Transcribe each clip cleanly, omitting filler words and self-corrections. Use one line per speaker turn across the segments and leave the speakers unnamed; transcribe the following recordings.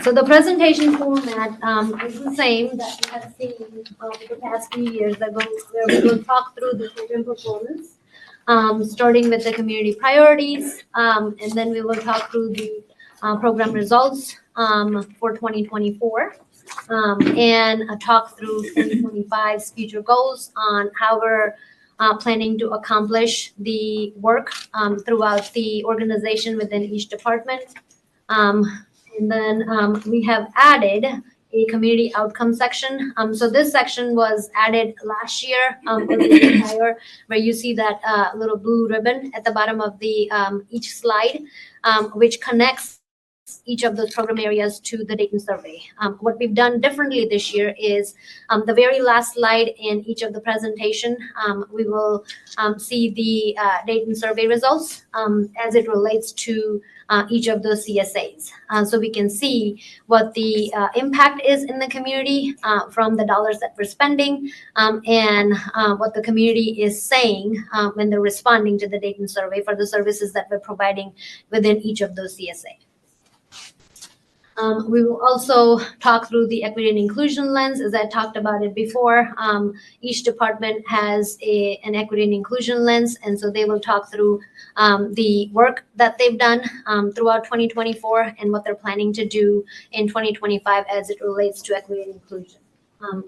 right, so the presentation format is the same that we have seen over the past few years, where we will talk through the program performance, starting with the community priorities, and then we will talk through the program results for 2024, and talk through 2025's future goals on how we're planning to accomplish the work throughout the organization within each department. And then we have added a community outcome section. So this section was added last year, where you see that little blue ribbon at the bottom of the each slide, which connects each of those program areas to the Dayton survey. What we've done differently this year is the very last slide in each of the presentation, we will see the Dayton survey results as it relates to each of those CSAs. So we can see what the impact is in the community from the dollars that we're spending, and what the community is saying when they're responding to the Dayton survey for the services that we're providing within each of those CSAs. We will also talk through the equity and inclusion lens, as I talked about it before. Each department has an equity and inclusion lens, and so they will talk through the work that they've done throughout 2024 and what they're planning to do in 2025 as it relates to equity and inclusion.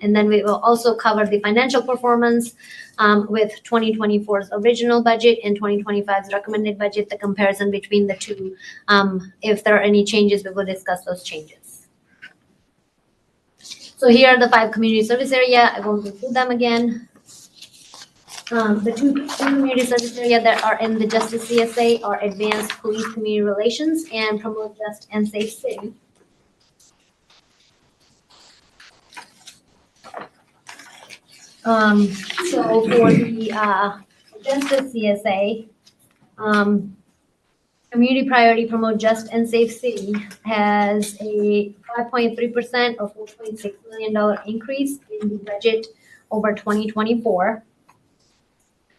And then we will also cover the financial performance with 2024's original budget and 2025's recommended budget, the comparison between the two. If there are any changes, we will discuss those changes. So here are the 5 community service area. I won't go through them again. The two community service areas that are in the Justice CSA are Advanced Police Community Relations and Promote Just and Safe City. So for the Justice CSA, Community Priority Promote Just and Safe City has a 5.3% or $4.6 million increase in the budget over 2024.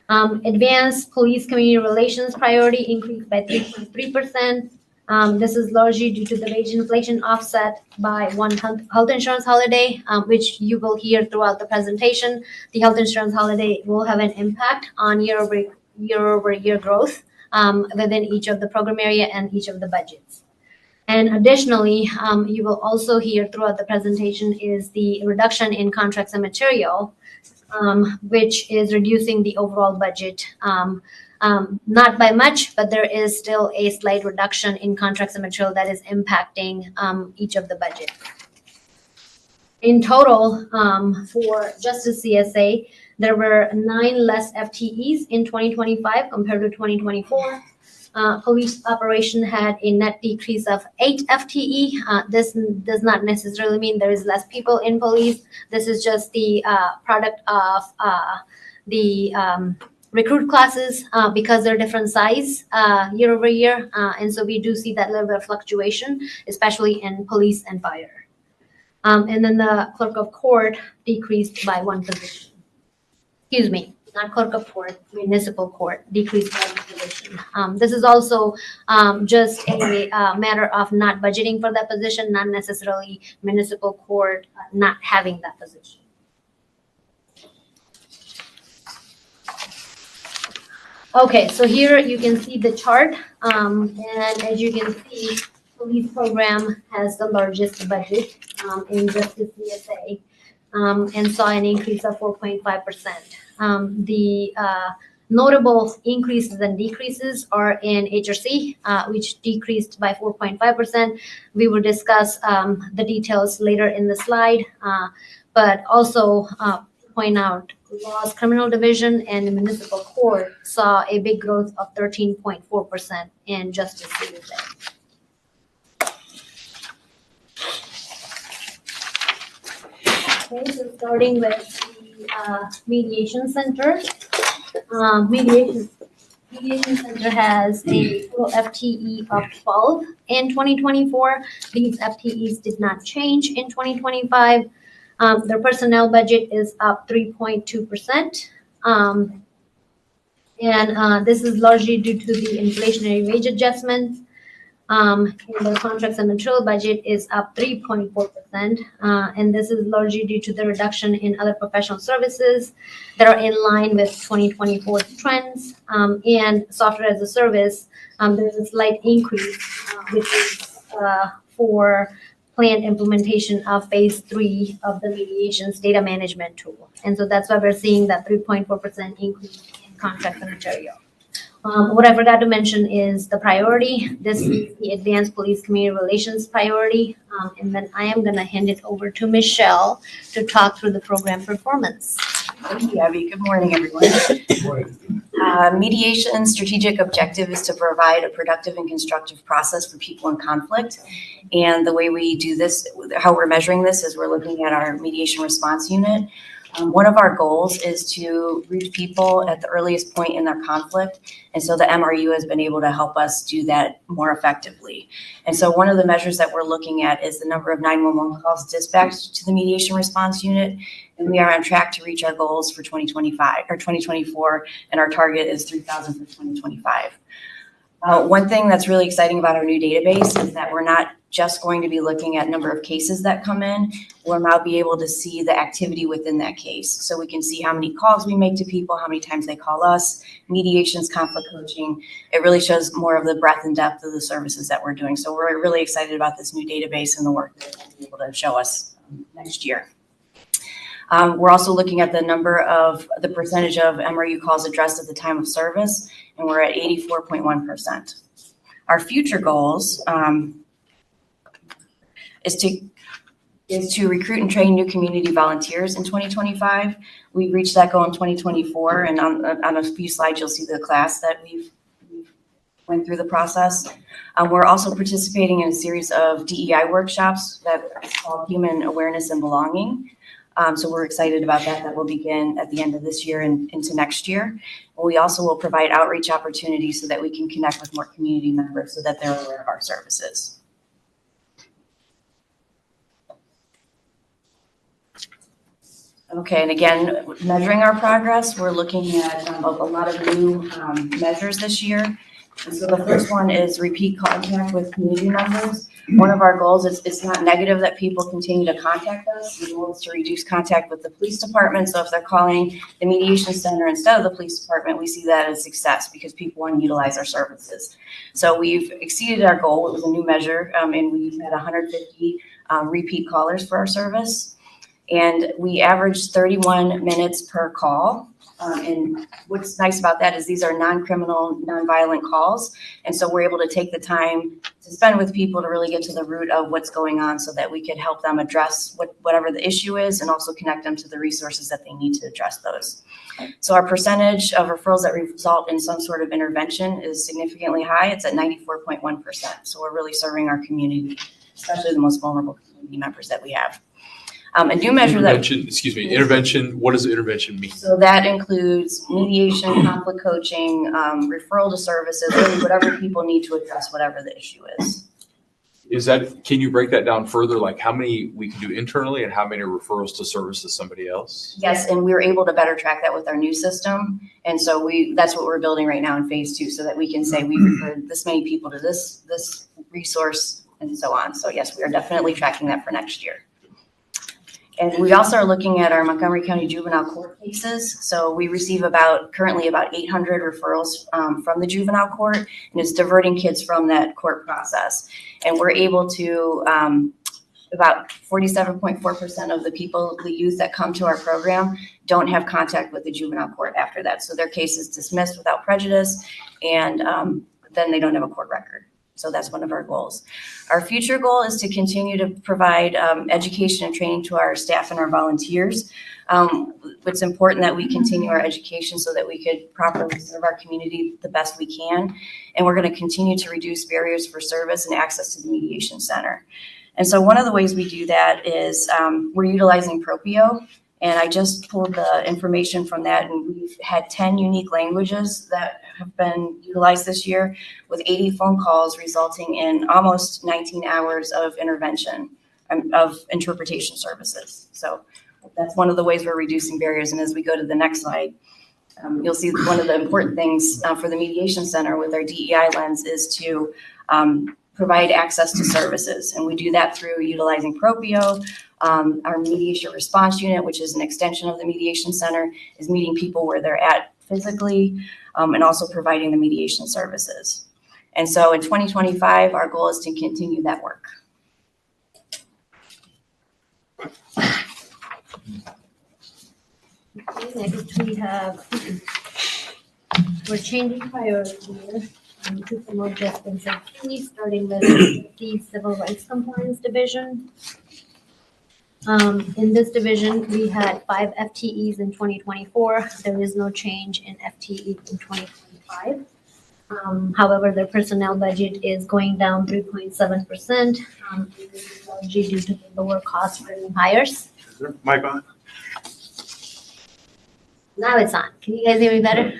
Advanced Police Community Relations Priority increased by 3.3%. This is largely due to the wage inflation offset by one health insurance holiday, which you will hear throughout the presentation. The health insurance holiday will have an impact on year-over-year growth within each of the program area and each of the budgets. And additionally, you will also hear throughout the presentation is the reduction in contracts and material, which is reducing the overall budget. Not by much, but there is still a slight reduction in contracts and material that is impacting each of the budget. In total, for Justice CSA, there were 9 less FTEs in 2025 compared to 2024. Police operation had a net decrease of 8 FTE. This does not necessarily mean there is less people in police. This is just the product of the recruit classes because they're different size year over year. And so we do see that little bit of fluctuation, especially in police and fire. And then the clerk of court decreased by 1 position. Excuse me, not clerk of court, municipal court decreased by 1 position. This is also just a matter of not budgeting for that position, not necessarily municipal court not having that position. Okay, so here you can see the chart, and as you can see, police program has the largest budget in Justice CSA, and saw an increase of 4.5%. The notable increases and decreases are in HRC, which decreased by 4.5%. We will discuss the details later in the slide, but also point out Law's Criminal Division and the Municipal Court saw a big growth of 13.4% in Justice CSA. Okay, so starting with the Mediation Center. Mediation Center has a total FTE of 12 in 2024. These FTEs did not change in 2025. Their personnel budget is up 3.2%. And this is largely due to the inflationary wage adjustments. And the contracts and material budget is up 3.4%. And this is largely due to the reduction in other professional services that are in line with 2024 trends. And software as a service, there's a slight increase, which is for planned implementation of phase 3 of the mediations data management tool. And so that's why we're seeing that 3.4% increase in contracts and material. What I forgot to mention is the priority. This is the Advanced Police Community Relations priority. And then I am going to hand it over to Michelle to talk through the program performance.
Thank you, Abby. Good morning, everyone.
Good morning.
Mediation's strategic objective is to provide a productive and constructive process for people in conflict. And the way we do this, how we're measuring this, is we're looking at our mediation response unit. One of our goals is to reach people at the earliest point in their conflict. And so the MRU has been able to help us do that more effectively. And so one of the measures that we're looking at is the number of 911 calls dispatched to the mediation response unit. And we are on track to reach our goals for 2025 or 2024, and our target is 3,000 for 2025. One thing that's really exciting about our new database is that we're not just going to be looking at number of cases that come in. We'll now be able to see the activity within that case. So we can see how many calls we make to people, how many times they call us, mediations, conflict coaching. It really shows more of the breadth and depth of the services that we're doing. So we're really excited about this new database and the work that it'll be able to show us next year. We're also looking at the percentage of MRU calls addressed at the time of service, and we're at 84.1%. Our future goals is to recruit and train new community volunteers in 2025. We reached that goal in 2024, and on a few slides, you'll see the class that we've went through the process. We're also participating in a series of DEI workshops that is called Human Awareness and Belonging. So we're excited about that. That will begin at the end of this year and into next year. We also will provide outreach opportunities so that we can connect with more community members so that they're aware of our services. Okay, and again, measuring our progress, we're looking at a lot of new measures this year. And so the first one is repeat contact with community members. One of our goals is it's not negative that people continue to contact us. The goal is to reduce contact with the police department. So if they're calling the mediation center instead of the police department, we see that as success because people want to utilize our services. So we've exceeded our goal. It was a new measure, and we've had 150 repeat callers for our service. And we averaged 31 minutes per call. And what's nice about that is these are non-criminal, non-violent calls. And so we're able to take the time to spend with people to really get to the root of what's going on so that we could help them address whatever the issue is and also connect them to the resources that they need to address those. So our percentage of referrals that result in some sort of intervention is significantly high. It's at 94.1%. So we're really serving our community, especially the most vulnerable community members that we have. A new measure
Intervention, what does intervention mean?
So that includes mediation, conflict coaching, referral to services, really whatever people need to address whatever the issue is.
Can you break that down further? Like how many we can do internally and how many referrals to service to somebody else?
Yes, and we were able to better track that with our new system. And so that's what we're building right now in phase 2 so that we can say we referred this many people to this resource and so on. So yes, we are definitely tracking that for next year. And we also are looking at our Montgomery County juvenile court cases. So we receive currently about 800 referrals from the juvenile court, and it's diverting kids from that court process. And we're able to, about 47.4% of the youth that come to our program don't have contact with the juvenile court after that. So their case is dismissed without prejudice, and then they don't have a court record. So that's one of our goals. Our future goal is to continue to provide education and training to our staff and our volunteers. It's important that we continue our education so that we could properly serve our community the best we can. And we're going to continue to reduce barriers for service and access to the mediation center. And so one of the ways we do that is we're utilizing Propio. And I just pulled the information from that, and we've had 10 unique languages that have been utilized this year with 80 phone calls resulting in almost 19 hours of intervention, of interpretation services. So that's one of the ways we're reducing barriers. And as we go to the next slide, you'll see one of the important things for the mediation center with our DEI lens is to provide access to services. And we do that through utilizing Propio. Our mediation response unit, which is an extension of the mediation center, is meeting people where they're at physically, and also providing the mediation services. And so in 2025, our goal is to continue that work.
Okay, next we have, we're changing priority here to promote justice and safety, starting with the Civil Rights Compliance Division. In this division, we had 5 FTEs in 2024. There is no change in FTE in 2025. However, their personnel budget is going down 3.7%. This is largely due to the lower cost for new hires.
Is there a mic on?
Now it's on. Can you guys hear me better?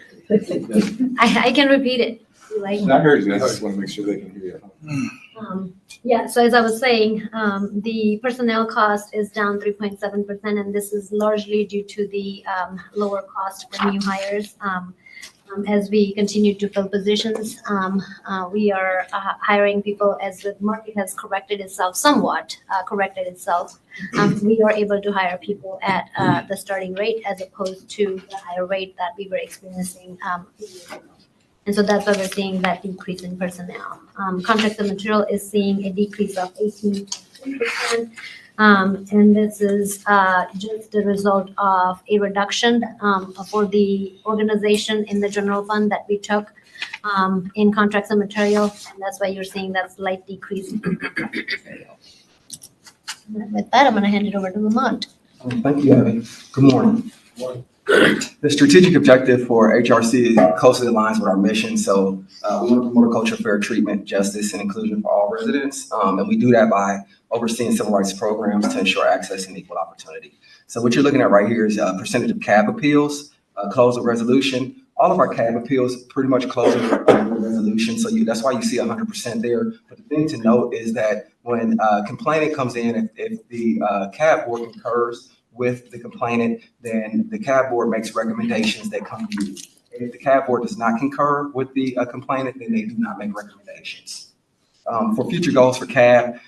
I can repeat it. Like,
I heard you. I just want to make sure they can hear you.
yeah, so as I was saying, the personnel cost is down 3.7%, and this is largely due to the lower cost for new hires. As we continue to fill positions, we are hiring people as the market has corrected itself somewhat, we are able to hire people at the starting rate as opposed to the higher rate that we were experiencing. And so that's why we're seeing that decrease in personnel. Contracts and material is seeing a decrease of 18.3%. And this is just the result of a reduction for the organization in the general fund that we took in contracts and material. And that's why you're seeing that slight decrease in contracts and material. And with that, I'm going to hand it over to Lamont.
Thank you, Abby. Good morning. The strategic objective for HRC closely aligns with our mission. So we want to promote a culture of fair treatment, justice, and inclusion for all residents. And we do that by overseeing civil rights programs to ensure access and equal opportunity. So what you're looking at right here is a percentage of CAB appeals, close with resolution. All of our CAB appeals pretty much close with resolution. So that's why you see 100% there. But the thing to note is that when a complainant comes in, if the CAB board concurs with the complainant, then the CAB board makes recommendations that come to you. If the CAB board does not concur with the complainant, then they do not make recommendations. For future goals for CAB,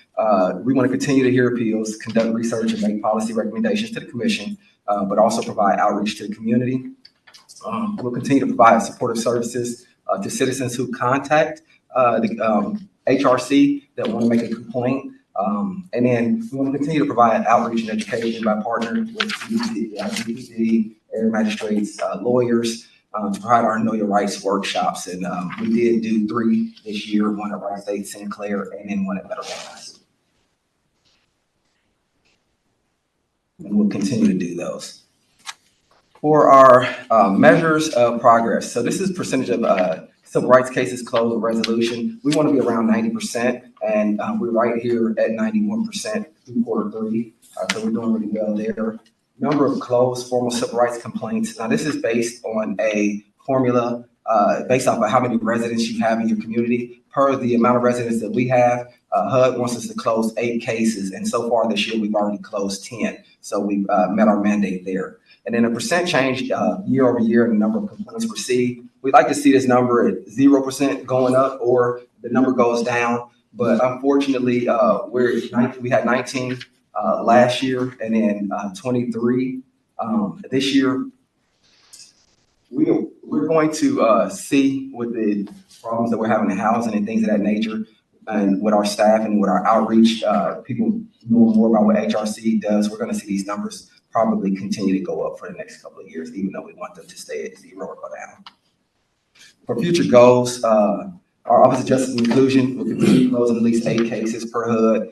we want to continue to hear appeals, conduct research, and make policy recommendations to the commission, but also provide outreach to the community. We'll continue to provide supportive services to citizens who contact the HRC that want to make a complaint. And then we want to continue to provide outreach and education by partnering with DPD, area magistrates, lawyers, to provide our Know Your Rights workshops. And we did do 3 this year, one at Wright State, Sinclair, and then one at Federal High School. And we'll continue to do those. For our measures of progress, so this is percentage of civil rights cases closed with resolution. We want to be around 90%, and we're right here at 91% through Q3. So we're doing really well there. Number of closed formal civil rights complaints. Now, this is based on a formula based off of how many residents you have in your community. Per the amount of residents that we have, HUD wants us to close 8 cases, and so far this year, we've already closed 10. So we've met our mandate there. And then a percent change year over year in the number of complaints received. We'd like to see this number at 0% going up, or the number goes down. But unfortunately, we had 19 last year, and then 23 this year. We're going to see with the problems that we're having in housing and things of that nature, and with our staff and with our outreach, people know more about what HRC does. We're going to see these numbers probably continue to go up for the next couple of years, even though we want them to stay at 0 or go down. For future goals, our Office of Justice and Inclusion will continue closing at least 8 cases per HUD,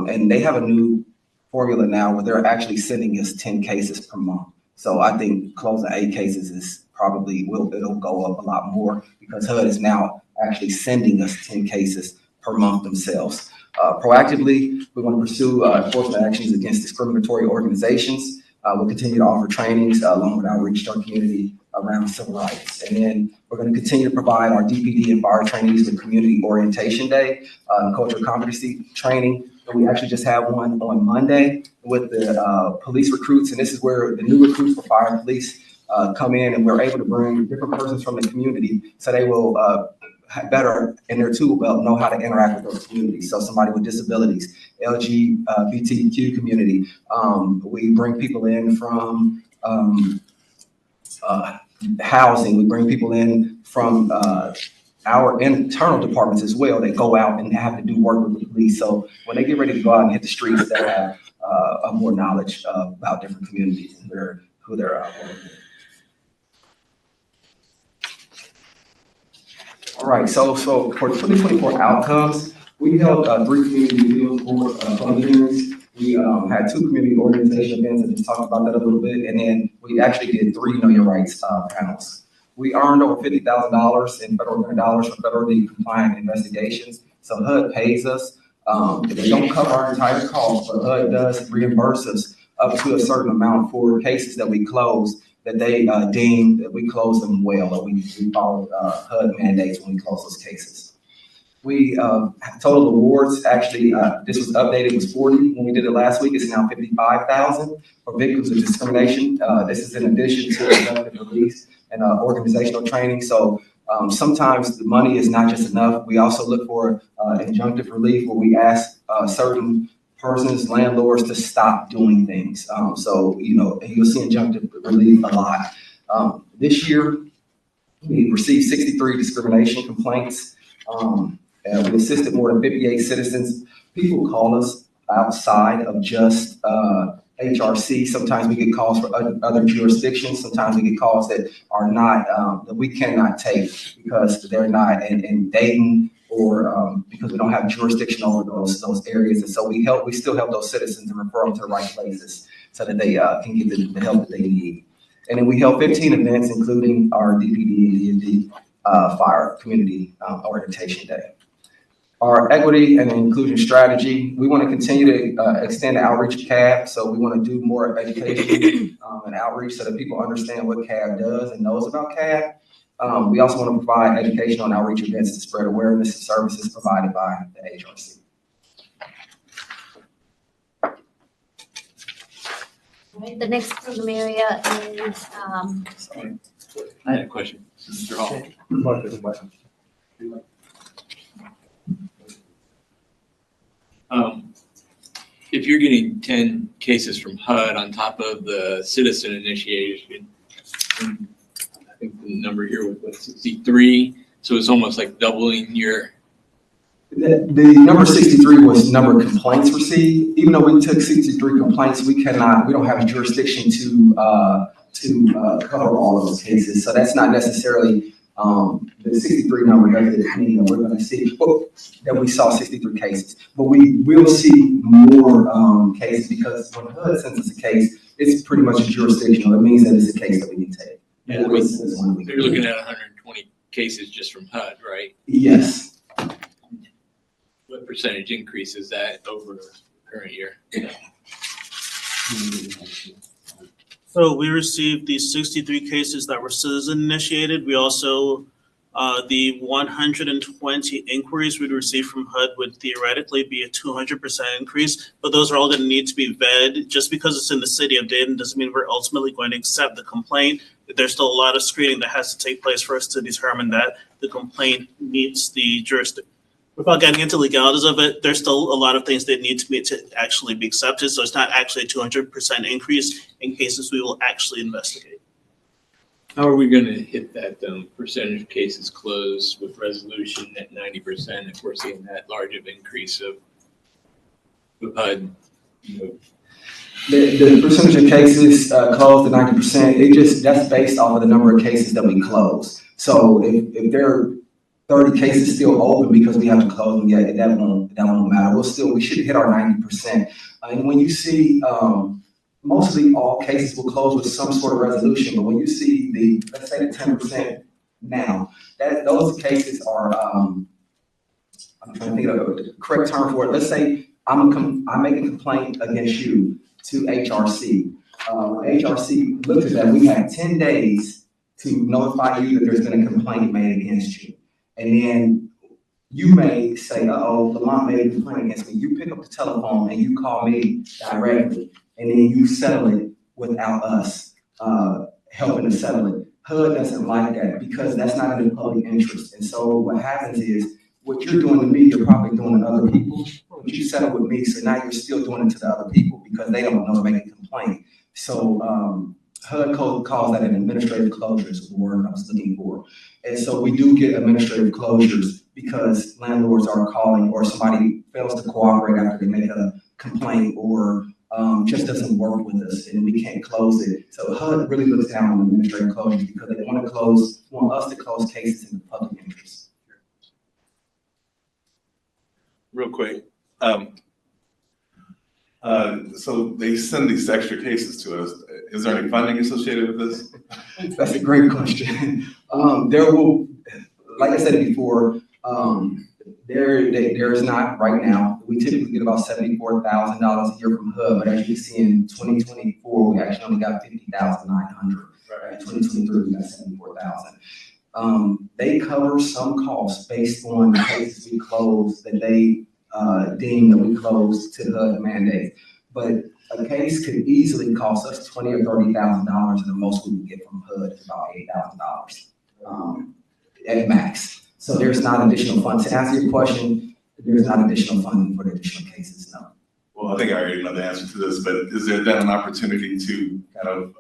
and they have a new formula now where they're actually sending us 10 cases per month. So I think closing 8 cases is probably it'll go up a lot more because HUD is now actually sending us 10 cases per month themselves. Proactively, we want to pursue enforcement actions against discriminatory organizations. We'll continue to offer trainings along with outreach to our community around civil rights. And then we're going to continue to provide our DPD and fire trainees with Community Orientation Day, cultural competency training. And we actually just had one on Monday with the police recruits. And this is where the new recruits for fire and police come in, and we're able to bring different persons from the community. So they will better in their tool belt know how to interact with those communities. So somebody with disabilities, LGBTQ community. We bring people in from housing. We bring people in from our internal departments as well. They go out and have to do work with the police. So when they get ready to go out and hit the streets, they have more knowledge about different communities and who they're working with. All right, so for 2024 outcomes, we held 3 community field board public hearings. We had 2 community organization events, and just talked about that a little bit, and then we actually did 3 Know Your Rights panels. We earned over $50,000 in federal dollars for federally compliant investigations. So HUD pays us. They don't cover our entire cost, but HUD does reimburse us up to a certain amount for cases that we close, that they deem that we close them well, or we follow HUD mandates when we close those cases. We total awards, actually, this was updated, it was 40 when we did it last week. It's now 55,000 for victims of discrimination. This is in addition to conducting release and organizational training. So sometimes the money is not just enough. We also look for injunctive relief, where we ask certain persons, landlords, to stop doing things. So, you'll see injunctive relief a lot. This year, we received 63 discrimination complaints. We assisted more than 58 citizens. People call us outside of just HRC. Sometimes we get calls for other jurisdictions. Sometimes we get calls that are not, that we cannot take because they're not in Dayton, or because we don't have jurisdiction over those areas. And so we still help those citizens and refer them to the right places so that they can get the help that they need. And then we held 15 events, including our DPD and DND Fire Community Orientation Day. Our equity and inclusion strategy, we want to continue to extend the outreach of CAB. So we want to do more education and outreach so that people understand what CAB does and knows about CAB. We also want to provide education on outreach events to spread awareness of services provided by the HRC.
Right, the next program area is,
I had a question, Mr. Hall. If you're getting 10 cases from HUD on top of the citizen initiation, I think the number here was 63, so it's almost like doubling your.
The number 63 was number of complaints received. Even though we took 63 complaints, we don't have jurisdiction to cover all of those cases. So that's not necessarily the 63 number doesn't mean that we're going to see, that we saw 63 cases. But we will see more cases, because when HUD sends us a case, it's pretty much a jurisdictional. It means that it's a case that we can take.
Yeah, you're looking at 120 cases just from HUD, right?
Yes.
What percentage increase is that over the current year?
So we received these 63 cases that were citizen initiated. We also, the 120 inquiries we'd received from HUD would theoretically be a 200% increase, but those are all going to need to be vetted. Just because it's in the city of Dayton doesn't mean we're ultimately going to accept the complaint. There's still a lot of screening that has to take place for us to determine that the complaint meets the jurisdiction. Without getting into legalities of it, there's still a lot of things that need to meet to actually be accepted. So it's not actually a 200% increase in cases we will actually investigate.
How are we going to hit that percentage of cases closed with resolution at 90% if we're seeing that large of increase of HUD?
The percentage of cases closed at 90%, that's based off of the number of cases that we close. So if there are 30 cases still open because we haven't closed them yet, that won't matter. We should hit our 90%. And when you see, mostly all cases will close with some sort of resolution, but when you see let's say the 10% now, those cases are, I'm trying to think of the correct term for it. Let's say I make a complaint against you to HRC. HRC looks at that. We have 10 days to notify you that there's been a complaint made against you. And then you may say, Lamont made a complaint against me. You pick up the telephone and you call me directly, and then you settle it without us helping to settle it. HUD doesn't like that because that's not in the public interest. And so what happens is, what you're doing to me, you're probably doing to other people, but you settle with me, so now you're still doing it to the other people because they don't know to make a complaint. So HUD code calls that an administrative closure is the word I was looking for. And so we do get administrative closures because landlords are calling or somebody fails to cooperate after they make a complaint or just doesn't work with us and we can't close it. So HUD really looks down on administrative closures because they want us to close cases in the public interest.
Real quick, so they send these extra cases to us. Is there any funding associated with this?
That's a great question. There will, like I said before, there is not right now. We typically get about $74,000 a year from HUD, but as you see in 2024, we actually only got $50,900. In 2023, we got $74,000. They cover some costs based on the cases we close that they deem that we close to HUD mandate. But a case could easily cost us $20,000 or $30,000, and the most we would get from HUD is about $8,000 at max. So there's not additional funds. To answer your question, there's not additional funding for the additional cases, no.
Well, I think I already know the answer to this, but is there then an opportunity to kind of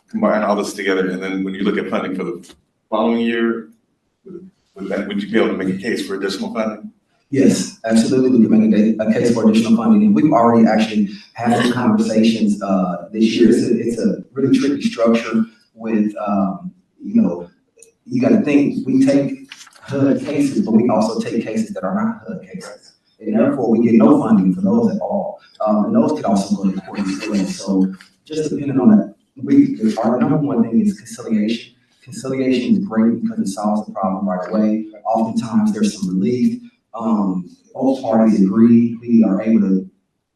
combine all this together, and then when you look at funding for the following year, would you be able to make a case for additional funding?
Yes, absolutely. We can make a case for additional funding, and we've already actually had some conversations this year. It's a really tricky structure with, you got to think we take HUD cases, but we also take cases that are not HUD cases, and therefore we get no funding for those at all. And those could also go to court as well. So just depending on that. Our number one thing is conciliation. Conciliation is great because it solves the problem right away. Oftentimes there's some relief. Both parties agree. We are able to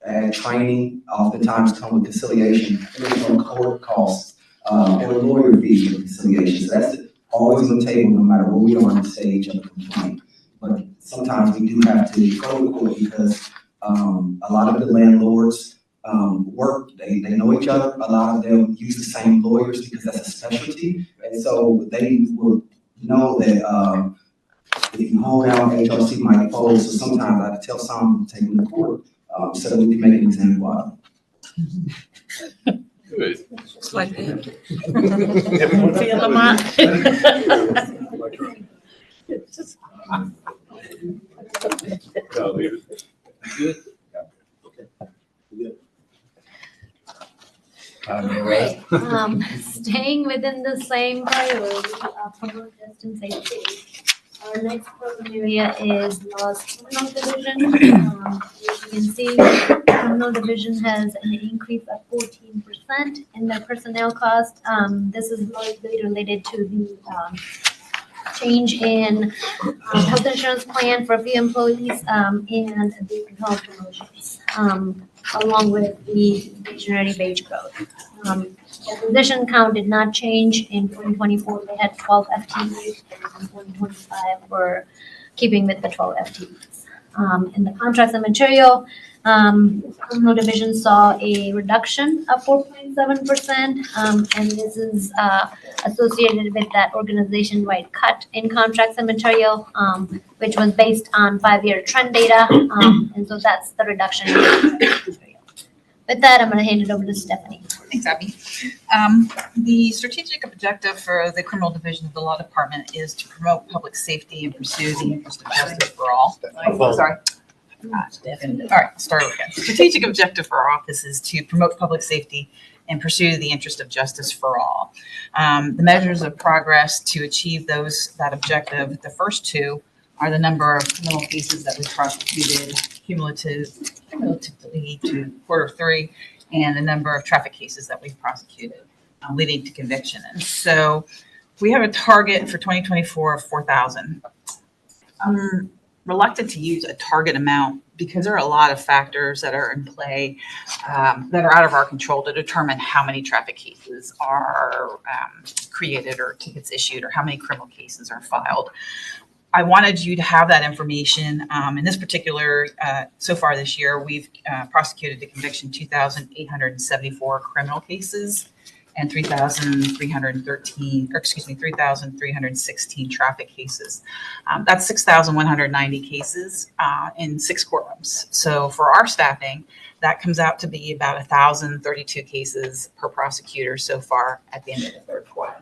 add training. Oftentimes come with conciliation. And there's no court costs or lawyer fees for conciliation. So that's always on the table no matter where we are on the stage of a complaint. But sometimes we do have to go to court because a lot of the landlords work, they know each other. A lot of them use the same lawyers because that's a specialty. And so they will know that if you hold out, HRC might fold. So sometimes I have to tell some to take them to court so that we can make an example out of it.
Good.
Just like that. Feel them
No, leave it.
Good.
Ready?
Staying within the same priority of public health and safety. Our next program area is loss criminal division. As you can see, criminal division has an increase of 14% in their personnel cost. This is largely related to the change in health insurance plan for a few employees and the health promotions, along with the visionary wage growth. The position count did not change in 2024. They had 12 FTEs, and in 2025 we're keeping with the 12 FTEs. In the contracts and material, criminal division saw a reduction of 4.7%, and this is associated with that organization-wide cut in contracts and material, which was based on 5-year trend data, and so that's the reduction in contracts and material. With that, I'm going to hand it over to Stephanie.
Thanks, Abby. The strategic objective for the criminal division of the law department is to promote public safety and pursue the interest of justice for all. Oh, sorry. All right, let's start again. Strategic objective for our office is to promote public safety and pursue the interest of justice for all. The measures of progress to achieve that objective, the first two are the number of criminal cases that we prosecuted cumulatively to Q3, and the number of traffic cases that we've prosecuted leading to conviction. And so we have a target for 2024 of 4,000. I'm reluctant to use a target amount because there are a lot of factors that are in play that are out of our control to determine how many traffic cases are created or tickets issued or how many criminal cases are filed. I wanted you to have that information. In this particular, so far this year, we've prosecuted to conviction 2,874 criminal cases and 3,316 traffic cases. That's 6,190 cases in 6 courtrooms. So for our staffing, that comes out to be about 1,032 cases per prosecutor so far at the end of the third quarter.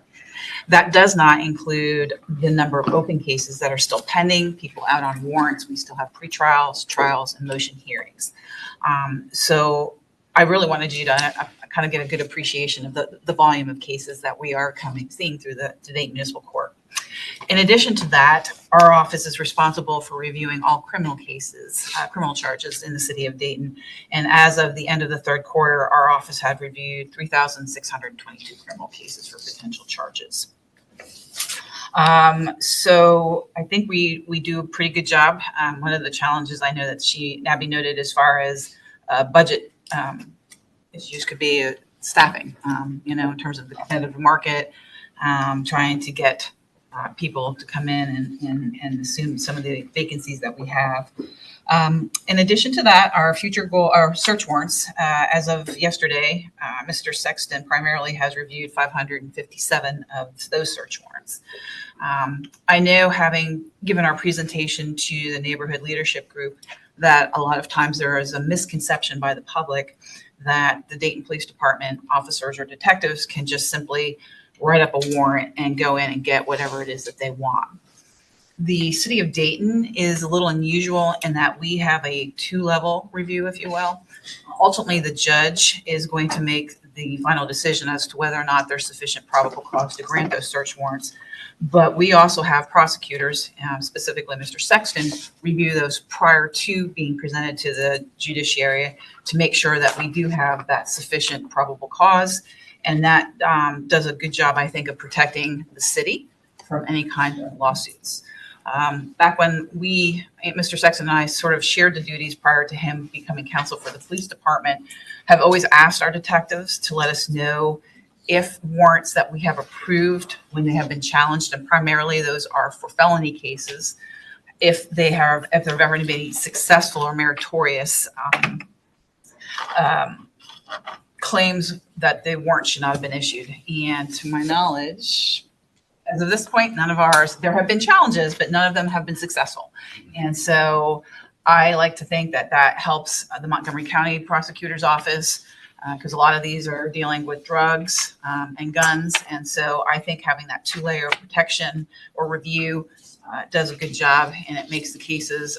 That does not include the number of open cases that are still pending, people out on warrants. We still have pretrials, trials, and motion hearings. So I really wanted you to kind of get a good appreciation of the volume of cases that we are seeing through the Dayton Municipal Court. In addition to that, our office is responsible for reviewing all criminal cases, criminal charges in the city of Dayton. And as of the end of the third quarter, our office had reviewed 3,622 criminal cases for potential charges. So I think we do a pretty good job. One of the challenges I know that Nabby noted as far as budget issues could be staffing, in terms of the competitive market, trying to get people to come in and assume some of the vacancies that we have. In addition to that, our future goal, our search warrants, as of yesterday, Mr. Sexton primarily has reviewed 557 of those search warrants. I know, having given our presentation to the neighborhood leadership group, that a lot of times there is a misconception by the public that the Dayton Police Department officers or detectives can just simply write up a warrant and go in and get whatever it is that they want. The city of Dayton is a little unusual in that we have a 2-level review, if you will. Ultimately, the judge is going to make the final decision as to whether or not there's sufficient probable cause to grant those search warrants. But we also have prosecutors, specifically Mr. Sexton, review those prior to being presented to the judiciary to make sure that we do have that sufficient probable cause. And that does a good job, I think, of protecting the city from any kind of lawsuits. Back when Mr. Sexton and I sort of shared the duties prior to him becoming counsel for the police department, have always asked our detectives to let us know if warrants that we have approved when they have been challenged, and primarily those are for felony cases, if there have ever been successful or meritorious claims that the warrant should not have been issued. And to my knowledge, as of this point, none of ours, there have been challenges, but none of them have been successful. And so I like to think that that helps the Montgomery County Prosecutor's Office, because a lot of these are dealing with drugs and guns. And so I think having that 2-layer protection or review does a good job, and it makes the cases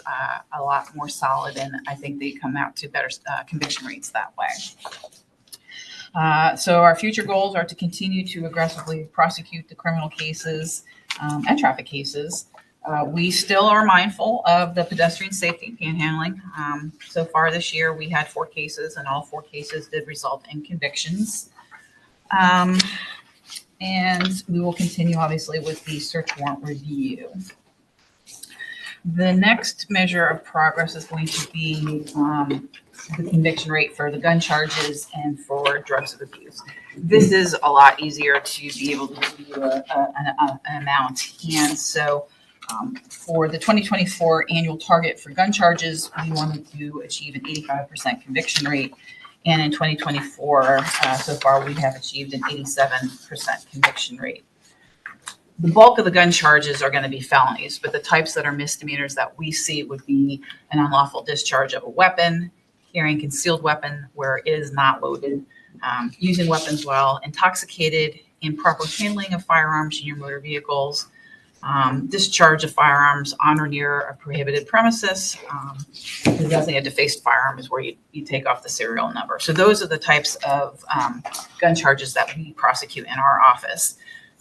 a lot more solid. And I think they come out to better conviction rates that way. So our future goals are to continue to aggressively prosecute the criminal cases and traffic cases. We still are mindful of the pedestrian safety panhandling. So far this year, we had 4 cases, and all 4 cases did result in convictions. And we will continue, obviously, with the search warrant review. The next measure of progress is going to be the conviction rate for the gun charges and for drugs of abuse. This is a lot easier to be able to review an amount. And so for the 2024 annual target for gun charges, we wanted to achieve an 85% conviction rate. And in 2024, so far, we have achieved an 87% conviction rate. The bulk of the gun charges are going to be felonies, but the types that are misdemeanors that we see would be an unlawful discharge of a weapon, carrying concealed weapon where it is not loaded, using weapons while intoxicated, improper handling of firearms in your motor vehicles, discharge of firearms on or near a prohibited premises. The designated defaced firearm is where you take off the serial number. So those are the types of gun charges that we prosecute in our office.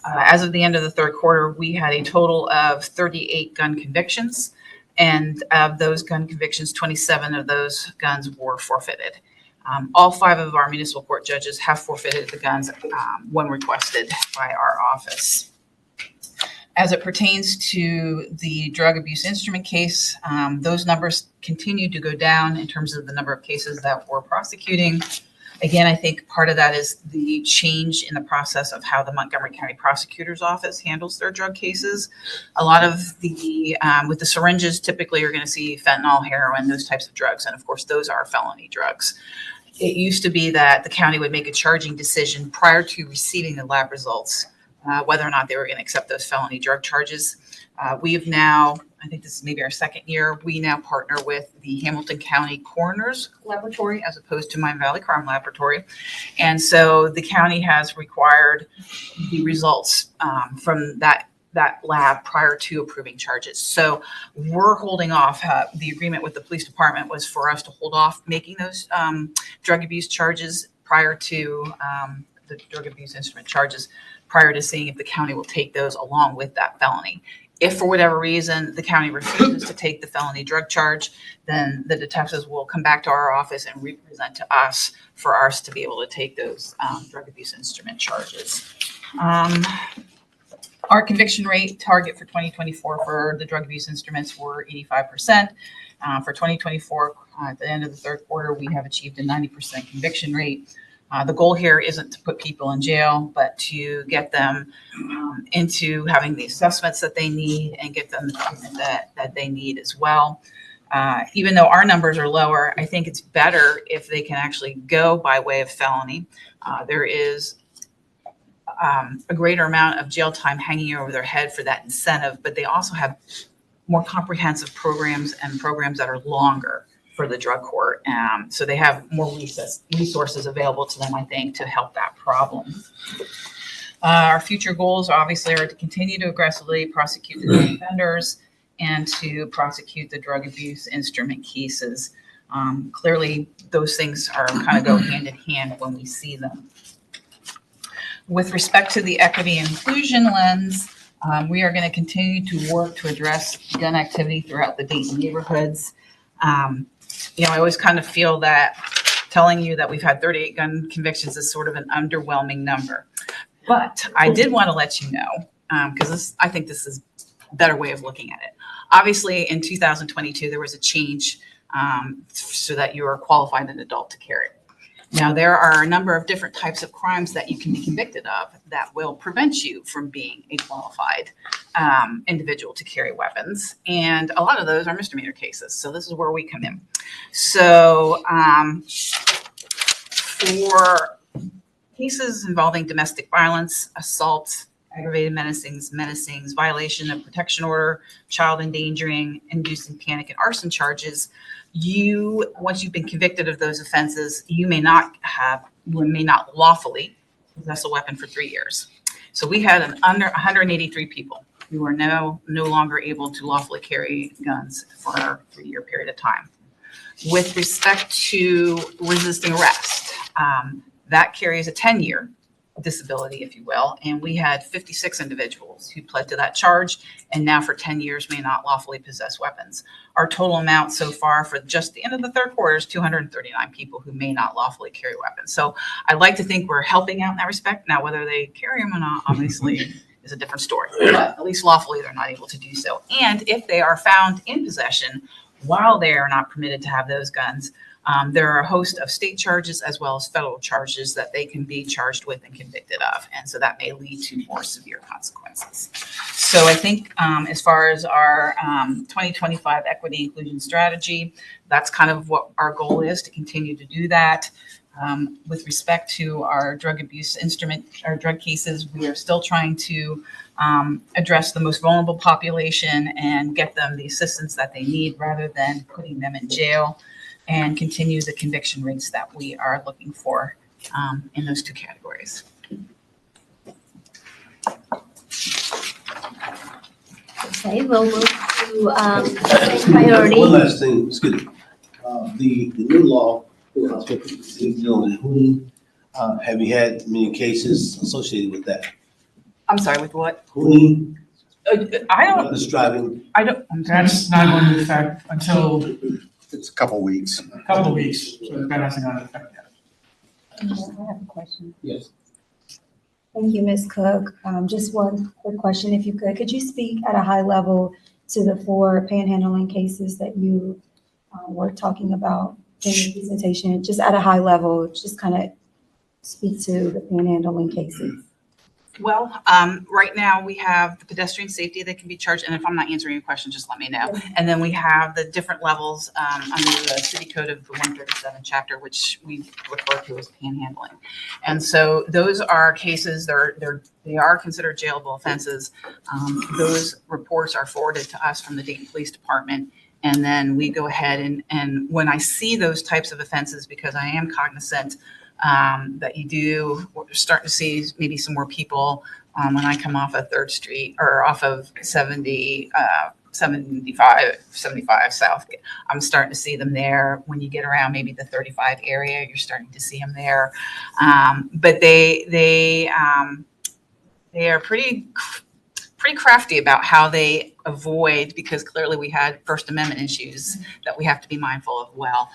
As of the end of the third quarter, we had a total of 38 gun convictions. And of those gun convictions, 27 of those guns were forfeited. All 5 of our municipal court judges have forfeited the guns when requested by our office. As it pertains to the drug abuse instrument case, those numbers continue to go down in terms of the number of cases that we're prosecuting. Again, I think part of that is the change in the process of how the Montgomery County Prosecutor's Office handles their drug cases. A lot of the, with the syringes, typically you're going to see fentanyl, heroin, those types of drugs. And of course, those are felony drugs. It used to be that the county would make a charging decision prior to receiving the lab results, whether or not they were going to accept those felony drug charges. We have now, I think this is maybe our second year, we now partner with the Hamilton County Coroner's Laboratory as opposed to Miami Valley Crime Laboratory. And so the county has required the results from that lab prior to approving charges. So we're holding off. The agreement with the police department was for us to hold off making those drug abuse charges prior to the drug abuse instrument charges prior to seeing if the county will take those along with that felony. If for whatever reason the county refuses to take the felony drug charge, then the detectives will come back to our office and represent to us for us to be able to take those drug abuse instrument charges. Our conviction rate target for 2024 for the drug abuse instruments were 85%. For 2024, at the end of the third quarter, we have achieved a 90% conviction rate. The goal here isn't to put people in jail, but to get them into having the assessments that they need and get them the treatment that they need as well. Even though our numbers are lower, I think it's better if they can actually go by way of felony. There is a greater amount of jail time hanging over their head for that incentive, but they also have more comprehensive programs and programs that are longer for the drug court. So they have more resources available to them, I think, to help that problem. Our future goals obviously are to continue to aggressively prosecute the drug offenders and to prosecute the drug abuse instrument cases. Clearly, those things are kind of go hand in hand when we see them. With respect to the equity and inclusion lens, we are going to continue to work to address gun activity throughout the Dayton neighborhoods. I always kind of feel that telling you that we've had 38 gun convictions is sort of an underwhelming number. But I did want to let you know, because I think this is a better way of looking at it. Obviously, in 2022, there was a change so that you are qualified an adult to carry. Now, there are a number of different types of crimes that you can be convicted of that will prevent you from being a qualified individual to carry weapons. And a lot of those are misdemeanor cases. So this is where we come in. So for cases involving domestic violence, assault, aggravated menacings, violation of protection order, child endangering, inducing panic, and arson charges, once you've been convicted of those offenses, you may not lawfully possess a weapon for 3 years. So we had under 183 people who are now no longer able to lawfully carry guns for a 3-year period of time. With respect to resisting arrest, that carries a 10-year disability, if you will, and we had 56 individuals who pled to that charge and now for 10 years may not lawfully possess weapons. Our total amount so far for just the end of the third quarter is 239 people who may not lawfully carry weapons. So I'd like to think we're helping out in that respect. Now, whether they carry them or not, obviously, is a different story, but at least lawfully they're not able to do so. And if they are found in possession while they are not permitted to have those guns, there are a host of state charges as well as federal charges that they can be charged with and convicted of. And so that may lead to more severe consequences. So I think as far as our 2025 equity inclusion strategy, that's kind of what our goal is, to continue to do that. With respect to our drug abuse instrument, our drug cases, we are still trying to address the most vulnerable population and get them the assistance that they need rather than putting them in jail, and continue the conviction rates that we are looking for in those two categories.
Okay, we'll move to same priority.
One last thing, excuse me. The new law, dealing with hooning, have you had many cases associated with that?
I'm sorry, with what?
Hooning,
I don't,
reckless driving,
I'm sorry.
That's not going into effect until
It's a couple weeks.
a couple of weeks, so that hasn't gone into effect yet.
I have a question.
yes.
Thank you, Ms. Cook. Just one quick question, if you could. Could you speak at a high level to the 4 panhandling cases that you were talking about in the presentation? Just at a high level, just kind of speak to the panhandling cases.
Well, right now we have the pedestrian safety that can be charged, and if I'm not answering your question, just let me know. And then we have the different levels under the city code of the 137 chapter, which we refer to as panhandling. And so those are cases, they are considered jailable offenses. Those reports are forwarded to us from the Dayton Police Department. And then we go ahead and when I see those types of offenses, because I am cognizant that you do start to see maybe some more people when I come off of 3rd Street or off of 75 South. I'm starting to see them there. When you get around maybe the 35 area, you're starting to see them there. But they are pretty crafty about how they avoid, because clearly we had First Amendment issues that we have to be mindful of well.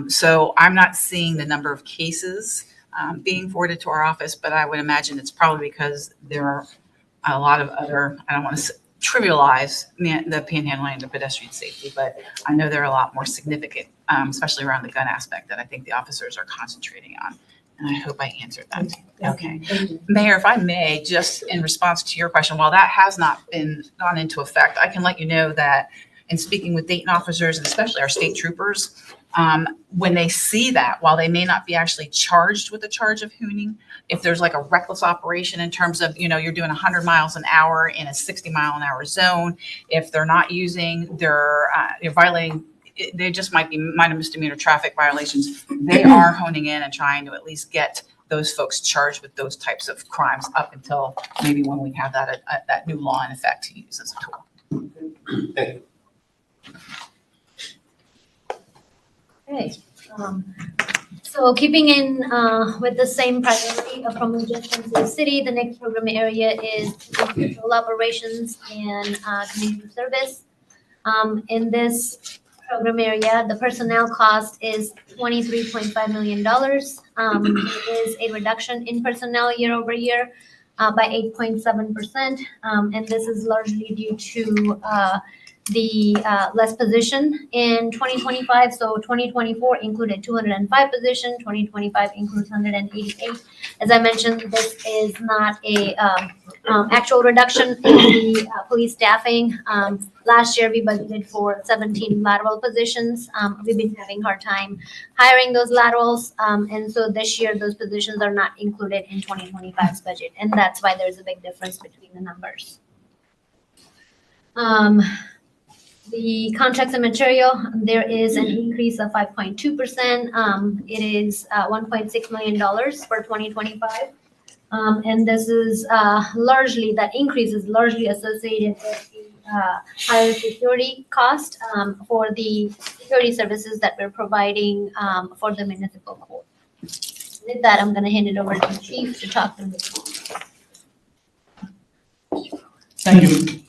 So I'm not seeing the number of cases being forwarded to our office, but I would imagine it's probably because there are a lot of other, I don't want to trivialize the panhandling and the pedestrian safety, but I know they're a lot more significant, especially around the gun aspect, that I think the officers are concentrating on. And I hope I answered that. Okay. Mayor, if I may, just in response to your question, while that has not gone into effect, I can let you know that in speaking with Dayton officers, and especially our state troopers, when they see that, while they may not be actually charged with the charge of hooning, if there's like a reckless operation in terms of, you're doing 100 miles an hour in a 60 mile an hour zone, if they're not using they're violating, they just might be minor misdemeanor traffic violations. They are honing in and trying to at least get those folks charged with those types of crimes up until maybe when we have that new law in effect to use as a tool.
Okay. So keeping in with the same priority of promoting justice in the city, the next program area is patrol operations and community service. In this program area, the personnel cost is $23.5 million. It is a reduction in personnel year over year by 8.7%. And this is largely due to the less position in 2025. So 2024 included 205 positions, 2025 includes 188. As I mentioned, this is not a actual reduction in the police staffing. Last year, we budgeted for 17 lateral positions. We've been having a hard time hiring those laterals. And so this year, those positions are not included in 2025's budget. And that's why there's a big difference between the numbers. The contracts and material, there is an increase of 5.2%. It is $1.6 million for 2025. And this is largely, that increase is largely associated with the higher security cost for the security services that we're providing for the municipal court. With that, I'm going to hand it over to the chief to talk through this.
Thank you.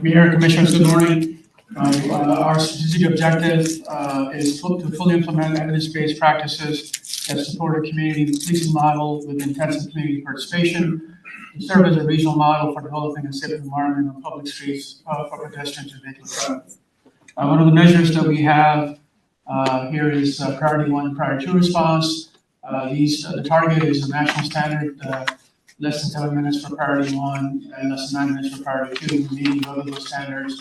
Mayor and Commissioners, good morning. Our strategic objective is to fully implement evidence-based practices that support a community policing model with intensive community participation, to serve as a regional model for developing a safe environment on public streets for pedestrians and vehicle traffic. One of the measures that we have here is priority 1 and priority 2 response. The target is a national standard, less than 7 minutes for priority 1 and less than 9 minutes for priority 2. We need both of those standards.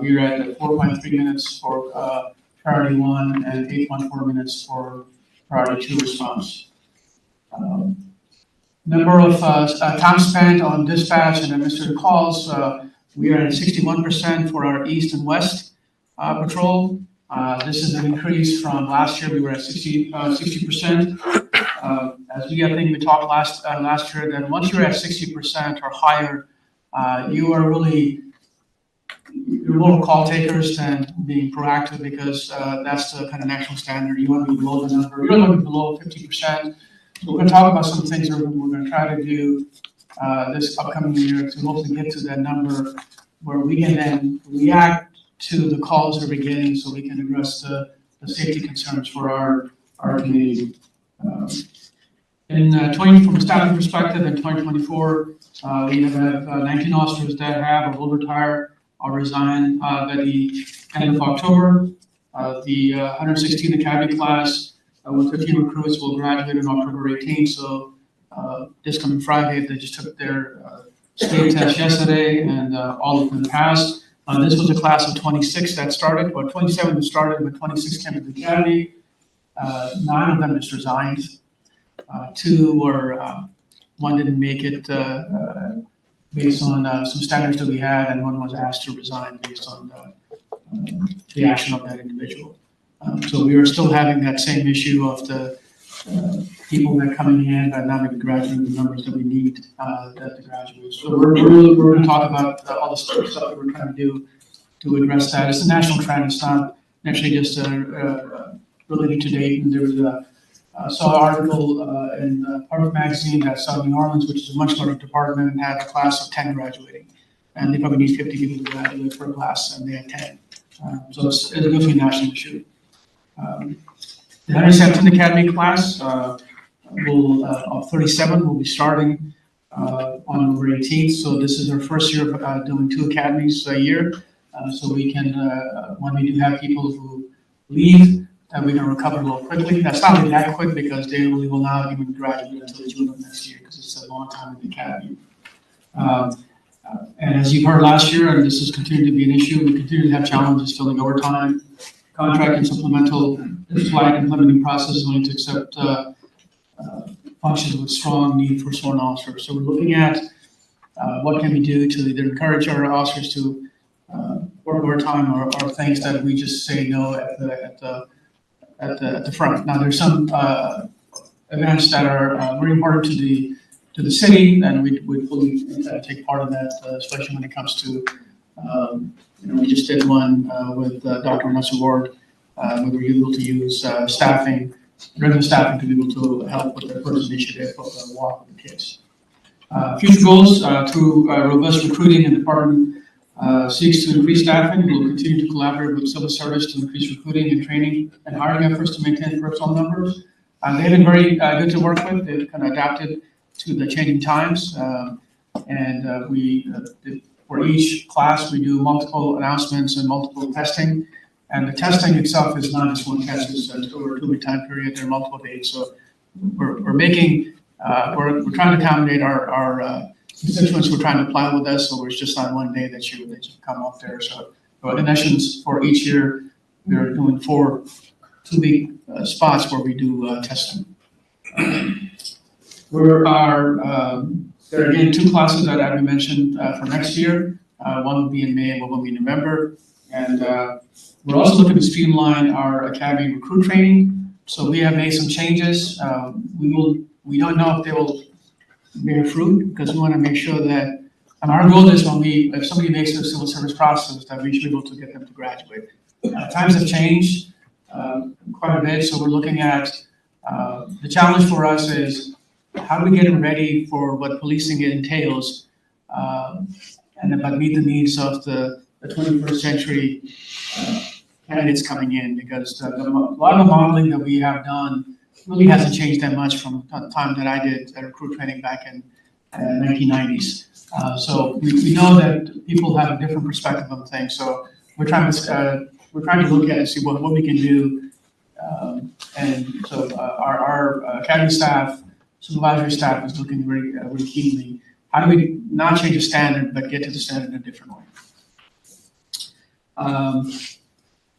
We are at 4.3 minutes for priority 1 and 8.4 minutes for priority 2 response. Number of time spent on dispatch and administrative calls, we are at 61% for our east and west patrol. This is an increase from last year. We were at 60%. As I think we talked last year, that once you're at 60% or higher, you're more call takers than being proactive, because that's the kind of national standard. You want to be below the number. You don't want to be below 50%. So we're going to talk about some things that we're going to try to do this upcoming year to hopefully get to that number where we can then react to the calls that we're getting, so we can address the safety concerns for our community. From a staffing perspective, in 2024, we have had 19 officers that have or will retire or resign by the end of October. The 116 Academy class with 15 recruits will graduate on October 18th. So this coming Friday. They just took their state test yesterday, and all of them passed. This was a class of 26 that started, or 27 that started, but 26 came to the academy. 9 of them just resigned. 2 were, one didn't make it based on some standards that we had, and one was asked to resign based on the action of that individual. So we are still having that same issue of the people that coming in but not maybe graduating the numbers that we need that to graduate. So we're going to talk about all the stuff that we're trying to do to address that. It's a national trend. It's not actually just related to Dayton. There was saw an article in Harvard Magazine that South New Orleans, which is a much larger department, and had a class of 10 graduating. And they probably need 50 people to graduate per class, and they had 10. So it's definitely a national issue. The 117 Academy class of 37 will be starting on November 18th. So this is our first year of doing 2 academies a year. So we can, when we do have people who leave, we can recover a little quickly. That's not really that quick because they really will not even graduate until June of next year because it's a long time in the academy. And as you heard last year, and this is continuing to be an issue, we continue to have challenges filling overtime. Contract and supplemental flight implementing process only to accept functions with strong need for sworn officers. So we're looking at what can we do to either encourage our officers to work overtime or things that we just say no at the front. Now there's some events that are very important to the city, and we fully take part in that, especially when it comes to we just did one with Dr. Russell Ward, where we were able to use staffing, regular staffing, to be able to help with the first initiative of the walk with the kids. Future goals through robust recruiting, and the department seeks to increase staffing. We will continue to collaborate with civil service to increase recruiting and training and hiring efforts to maintain personnel numbers. They've been very good to work with. They've kind of adapted to the changing times, and for each class, we do multiple announcements and multiple testing. And the testing itself is not just one test, it's over a 2-week time period. There are multiple dates. So we're making, we're trying to accommodate our constituents who are trying to apply with us. So it's just not one day that you come up there. So in essence, for each year, we're doing 4 2-week spots where we do testing. There are again 2 classes that Abby mentioned for next year. One will be in May and one will be in November. And we're also looking to streamline our academy recruit training. So we have made some changes. We don't know if they will bear fruit because we want to make sure that, and our goal is if somebody makes a civil service process, that we should be able to get them to graduate. Times have changed quite a bit. So we're looking at the challenge for us is how do we get them ready for what policing entails, but meet the needs of the 21st century candidates coming in, because a lot of the modeling that we have done really hasn't changed that much from the time that I did recruit training back in 1990s. So we know that people have a different perspective on things. So we're trying to look at it and see what we can do. And so our academy staff, supervisory staff is looking very keenly. How do we not change the standard, but get to the standard in a different way?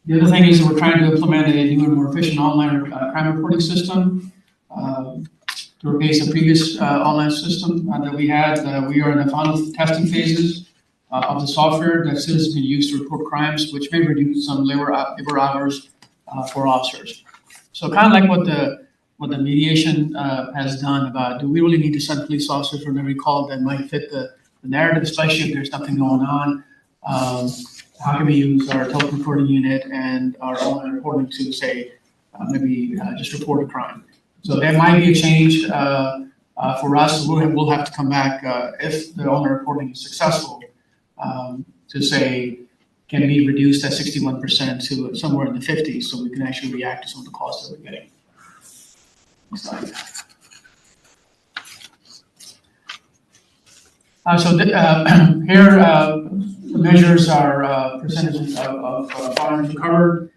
The other thing is that we're trying to implement a new and more efficient online crime reporting system to replace the previous online system that we had. We are in the final testing phases of the software that citizens can use to report crimes, which may reduce some labor hours for officers. So kind of like what the mediation has done about, do we really need to send police officers from every call that might fit the narrative, especially if there's nothing going on? How can we use our telephone reporting unit and our online reporting to say, maybe just report a crime? So there might be a change for us. We'll have to come back if the online reporting is successful to say, can be reduced at 61% to somewhere in the 50s, so we can actually react to some of the calls that we're getting. Next slide. Here, the measures are percentages of firearms recovered.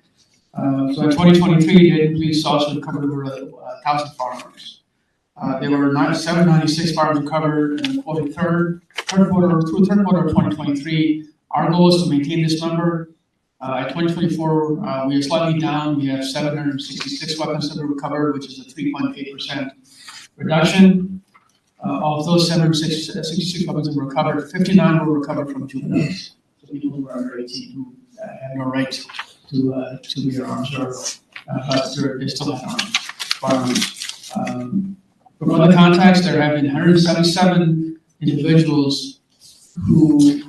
So in 2023, Dayton police also recovered over 1,000 firearms. There were 796 firearms recovered in the third quarter of 2023. Our goal is to maintain this number. At 2024, we are slightly down. We have 766 weapons that were recovered, which is a 3.8% reduction. Of those 766 weapons that were recovered, 59 were recovered from juveniles. So people who are under 18 who had no right to bear arms, but they still have firearms. From other contacts, there have been 177 individuals who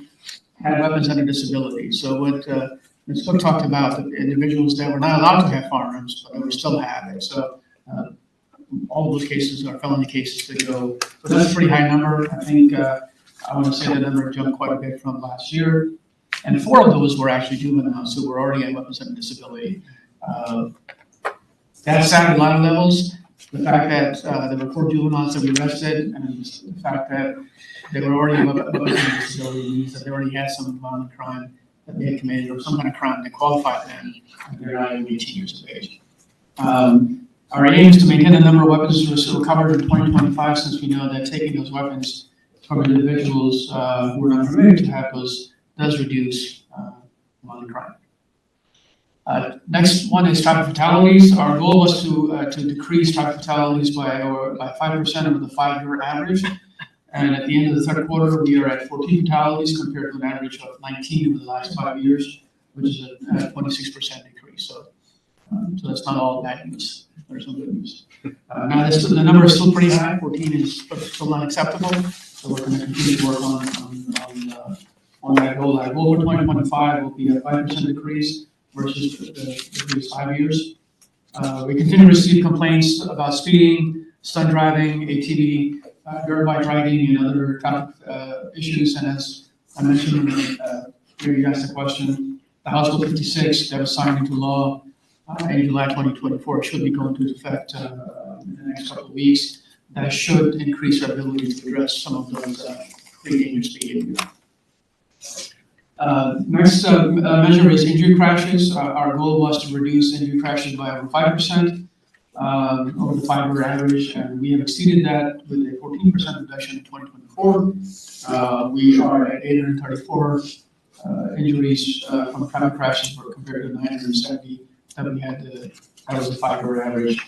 had weapons under disability. So what Ms. Cook talked about, the individuals that were not allowed to have firearms, but they were still have it. So all of those cases are felony cases that go. So that's a pretty high number. I think I want to say that number jumped quite a bit from last year. And 4 of those were actually juveniles who were already on weapons under disability. That's sad at a lot of levels. The fact that there were 4 juveniles that we arrested, and the fact that they were already on weapons under disability means that they already had some violent crime that they had committed, or some kind of crime that qualified them, and they're not even 18 years of age. Our aim is to maintain the number of weapons recovered in 2025, since we know that taking those weapons from individuals who are not permitted to have those does reduce violent crime. Next one is traffic fatalities. Our goal was to decrease traffic fatalities by 5% over the 5-year average. And at the end of the third quarter, we are at 14 fatalities compared to an average of 19 over the last 5 years, which is a 26% decrease. So that's not all bad news. There's some good news. Now, the number is still pretty high. 14 is still not acceptable. So we're going to continue to work on that goal. Our goal for 2025 will be a 5% decrease versus the previous 5 years. We continue to receive complaints about speeding, stunt driving, ATV, dirt bike riding, and other traffic issues. And as I mentioned, here you asked the question, the House Bill 56 that was signed into law in July 2024 should be going into effect in the next couple of weeks. That should increase our ability to address some of those pretty dangerous behavior. Next measure is injury crashes. Our goal was to reduce injury crashes by over 5% over the 5-year average, and we have exceeded that with a 14% reduction in 2024. We are at 834 injuries from traffic crashes compared to 970 that we had. That was the 5-year average.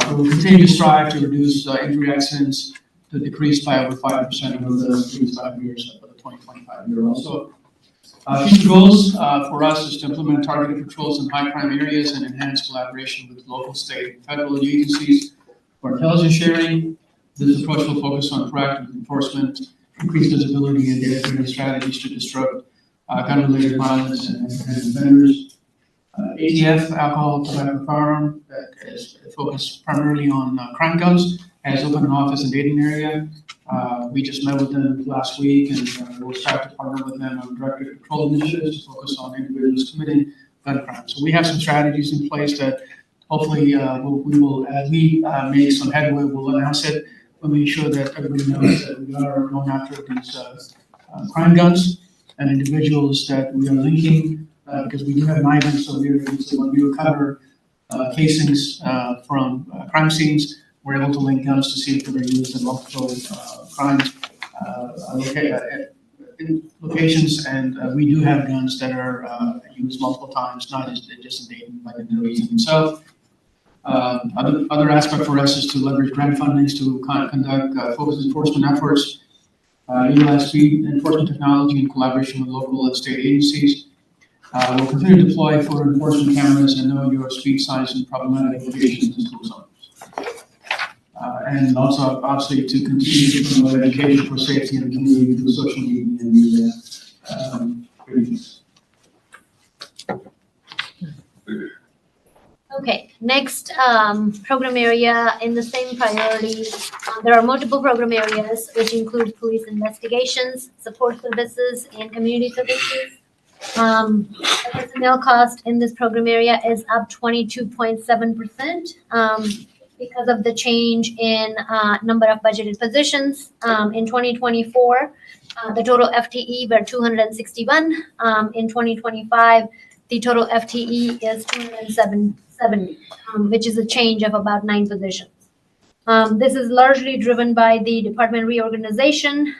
We will continue to strive to reduce injury accidents to decrease by over 5% over the previous 5 years of the 2025 year also. Future goals for us is to implement targeted patrols in high crime areas and enhance collaboration with local, state, and federal agencies for intelligence sharing. This approach will focus on proactive enforcement, increased visibility, and data-driven strategies to disrupt gun-related violence and offenders. ATF, alcohol, tobacco, firearm, that is focused primarily on crime guns, has opened an office in Dayton area. We just met with them last week, and we'll start to partner with them on directed patrol initiatives to focus on individuals committing gun crimes. So we have some strategies in place that hopefully we will, as we make some headway, we'll announce it. We'll make sure that everybody knows that we are going after these crime guns and individuals that we are linking, because we do have knives, so when we recover casings from crime scenes, we're able to link guns to see if they were used in multiple crime locations, and we do have guns that are used multiple times, not just in Dayton, but in the region itself. Other aspect for us is to leverage grant fundings to conduct focused enforcement efforts, utilize speed enforcement technology in collaboration with local and state agencies. We'll continue to deploy photo enforcement cameras and know your speed signs in problematic locations and school zones. And also, obviously, to continue to promote education for safety in the community through social media and media activities.
Okay, next program area in the same priority. There are multiple program areas which include police investigations, support services, and community services. The personnel cost in this program area is up 22.7%. Because of the change in number of budgeted positions. In 2024, the total FTE were 261. In 2025, the total FTE is 270, which is a change of about 9 positions. This is largely driven by the department reorganization.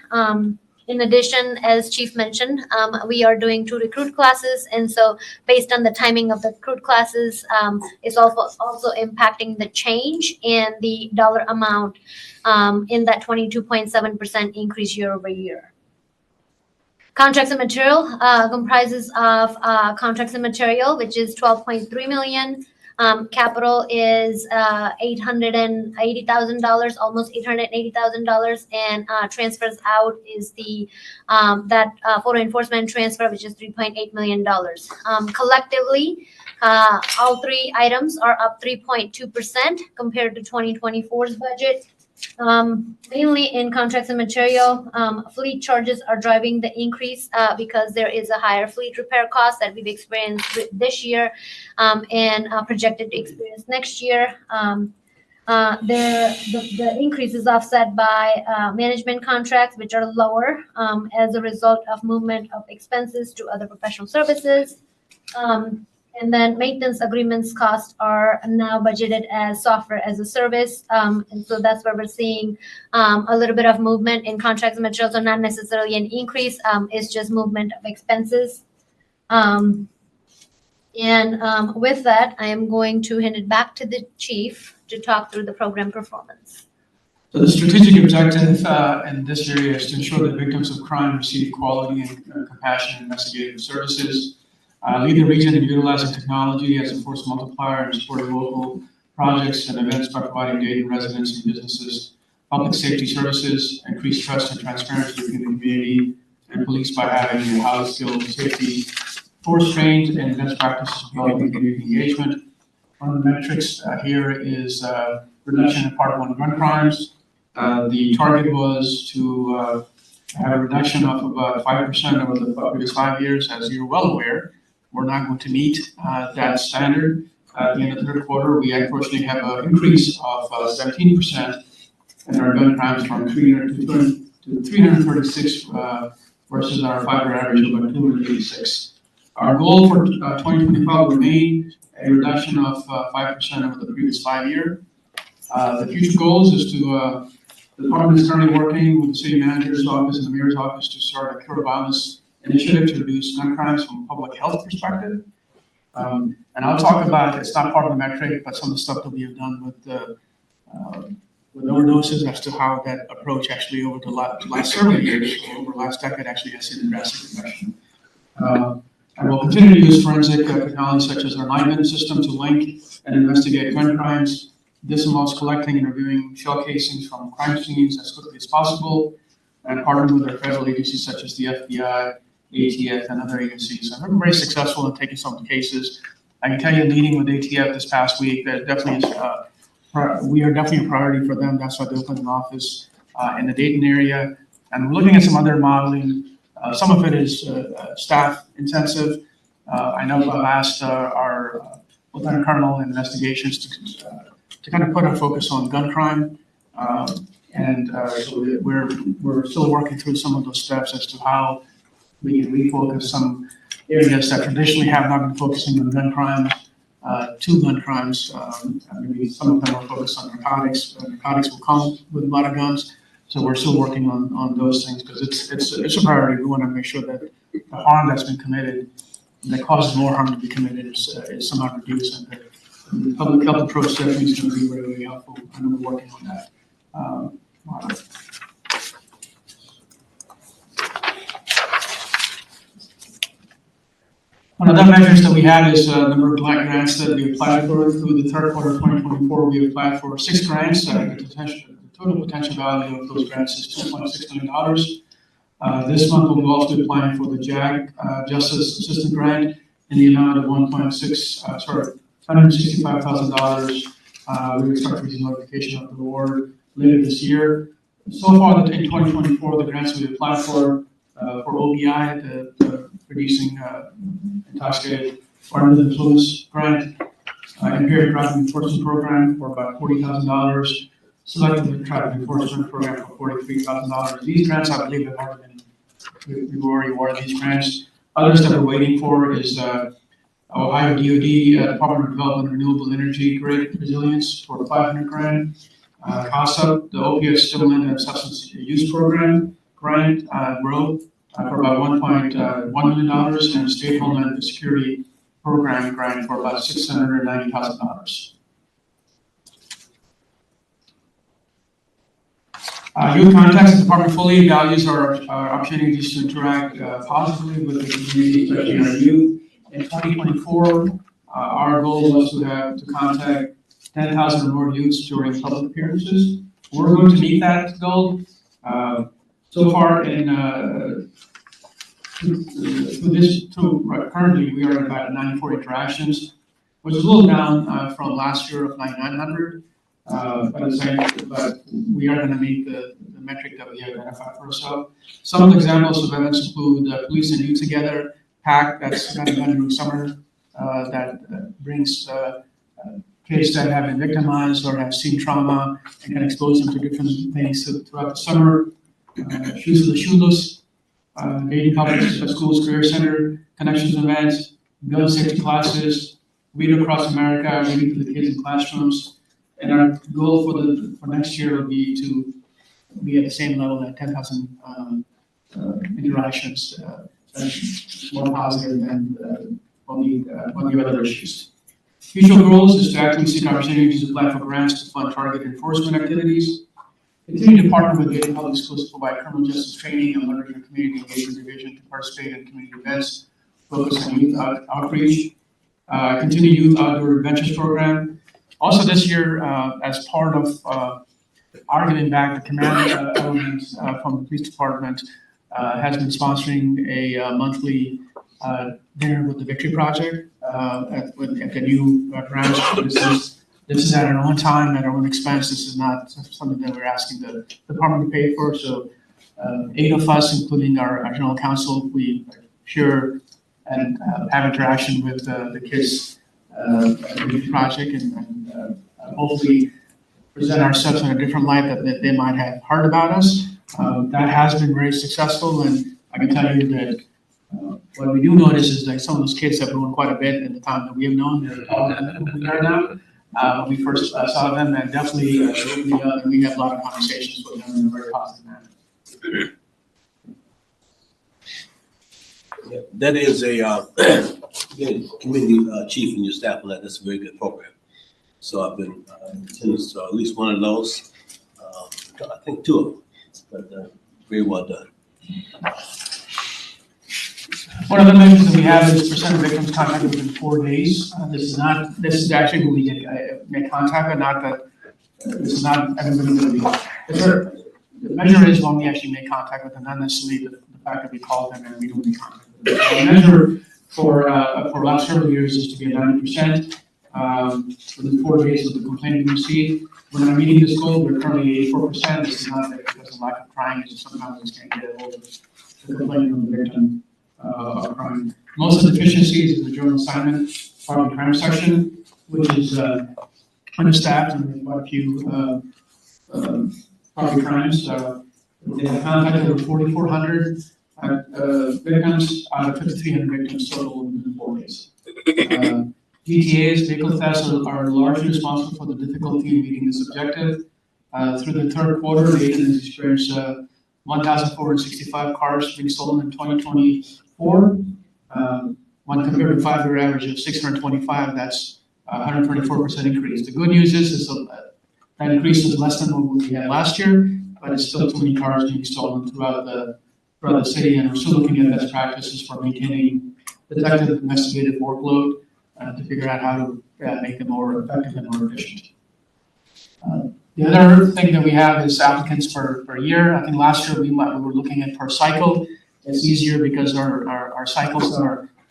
In addition, as Chief mentioned, we are doing 2 recruit classes, and so based on the timing of the recruit classes, it's also impacting the change in the dollar amount in that 22.7% increase year over year. Contracts and material comprises of contracts and material, which is $12.3 million. Capital is $880,000, almost $880,000, and transfers out is the that photo enforcement transfer, which is $3.8 million. Collectively, all 3 items are up 3.2% compared to 2024's budget. Mainly in contracts and material, fleet charges are driving the increase because there is a higher fleet repair cost that we've experienced this year and projected to experience next year. The increase is offset by management contracts, which are lower as a result of movement of expenses to other professional services. And then maintenance agreements costs are now budgeted as software as a service. And so that's where we're seeing a little bit of movement in contracts and materials, so not necessarily an increase, it's just movement of expenses. With that, I am going to hand it back to the chief to talk through the program performance.
So the strategic objective in this area is to ensure that victims of crime receive quality and compassionate investigative services. Lead the region in utilizing technology as a force multiplier and supporting local projects and events by providing Dayton residents and businesses public safety services, increase trust and transparency within the community, and police by having a highly skilled safety force trained and best practices developing community engagement. One of the metrics here is reduction in Part 1 gun crimes. The target was to have a reduction of about 5% over the previous 5 years. As you're well aware, we're not going to meet that standard. At the end of the third quarter, we unfortunately have an increase of 17% in our gun crimes from 300 to 336 versus our 5-year average of about 286. Our goal for 2025 will remain a reduction of 5% over the previous 5 year. The future goals is to, the department is currently working with the city manager's office and the mayor's office to start a cure violence initiative to reduce gun crimes from a public health perspective. And I'll talk about, it's not part of the metric, but some of the stuff that we have done with overdoses as to how that approach actually over the last several years, over the last decade, actually has seen a drastic reduction. And we'll continue to use forensic technology such as our Lightman system to link and investigate gun crimes. This involves collecting and reviewing shell casings from crime scenes as quickly as possible and partnering with our federal agencies such as the FBI, ATF, and other agencies. And we're very successful in taking some of the cases. I can tell you, meeting with ATF this past week, that definitely is, we are definitely a priority for them. That's why they opened an office in the Dayton area. And we're looking at some other modeling. Some of it is staff intensive. I know I've asked our Lieutenant Colonel investigations to kind of put our focus on gun crime. So we're still working through some of those steps as to how we can refocus some areas that traditionally have not been focusing on gun crimes to gun crimes. Maybe some of them are focused on narcotics. Narcotics will come with a lot of guns. So we're still working on those things because it's a priority. We want to make sure that the harm that's been committed, that causes more harm to be committed, is somehow reduced. And the public health approach definitely is going to be really, really helpful. I know we're working on that. One of the measures that we have is the number of grants that we applied for. Through the third quarter of 2024, we applied for 6 grants. The total potential value of those grants is $2.6 million. This month, we'll also be applying for the JAG Justice Assistant Grant in the amount of $165,000. We expect to receive notification of the award later this year. So far, in 2024, the grants we applied for OBI, the Reducing Intoxicated or Under the Influence Grant, Impaired Traffic Enforcement Program for about $40,000, Selective Traffic Enforcement Program for $43,000. These grants, I believe, have already been, we've already awarded these grants. Others that we're waiting for is Ohio DoD, Department of Development and Renewable Energy Grid Resilience for $500,000. CASA, the opioid stimulant and substance use program grant, growth for about $1.1 million, and state homeland security program grant for about $690,000. Youth Contacts, the department fully values our opportunities to interact positively with the community, especially our youth. In 2024, our goal was to contact 10,000 or more youths during public appearances. We're going to meet that goal. So far, currently, we are at about 94 interactions, which is a little down from last year of 9,900. But we are going to meet the metric that we have identified for ourselves. Some of the examples of events include Police and Youth Together, PAC, that's kind of done during summer, that brings kids that have been victimized or have seen trauma and can expose them to different things throughout the summer. Shoes for the Shoeless, Dayton Public Schools Career Center, Connections events, gun safety classes, Read Across America, reading to the kids in classrooms. And our goal for next year will be to be at the same level at 10,000 interactions. That's more positive than on the other issues. Future goals is to actively seek opportunities to apply for grants to fund targeted enforcement activities. Continue to partner with Dayton Public Schools to provide criminal justice training and leverage our community engagement division to participate in community events, focus on youth outreach. Continue youth outdoor adventures program. Also this year, as part of our giving back, the command element from the police department has been sponsoring a monthly dinner with the Victory Project at the new branch. This is at our own time, at our own expense. This is not something that we're asking the department to pay for. So 8 of us, including our general counsel, we share and have interaction with the kids at the Victory Project and hopefully present ourselves in a different light that they might have heard about us. That has been very successful, and I can tell you that what we do notice is that some of those kids have grown quite a bit in the time that we have known. They're taller than who we are now. When we first saw them, and definitely we had a lot of conversations with them in a very positive manner.
Yeah, that is committee chief and your staff on that. That's a very good program. So I've been in attendance to at least one of those. I think 2 of them, but very well done.
One of the measures that we have is percent of victims contacted within 4 days. This is actually when we make contact, but not that this is not everybody going to be. The measure is when we actually make contact with them, not necessarily the fact that we call them and we don't make contact with them. The measure for the last several years is to be at 90%. Within 4 days of the complaint we received. We're not meeting this goal. We're currently 84%. This is not because of lack of trying. It's just sometimes we just can't get a hold of the complaint from the victim of crime. Most of the deficiencies is the journal assignment, property crime section, which is understaffed and there's quite a few property crimes. They have contacted over 4,400 victims out of 5,300 victims total within 4 days. VTAs, vehicle thefts, are largely responsible for the difficulty in meeting this objective. Through the third quarter, Dayton has experienced 1,465 cars being stolen in 2024. When compared to 5-year average of 625, that's 124% increase. The good news is that increase is less than what we had last year, but it's still too many cars being stolen throughout the city, and we're still looking at best practices for maintaining detective investigative workload to figure out how to make them more effective and more efficient. The other thing that we have is applicants per year. I think last year we were looking at per cycle. It's easier because our cycles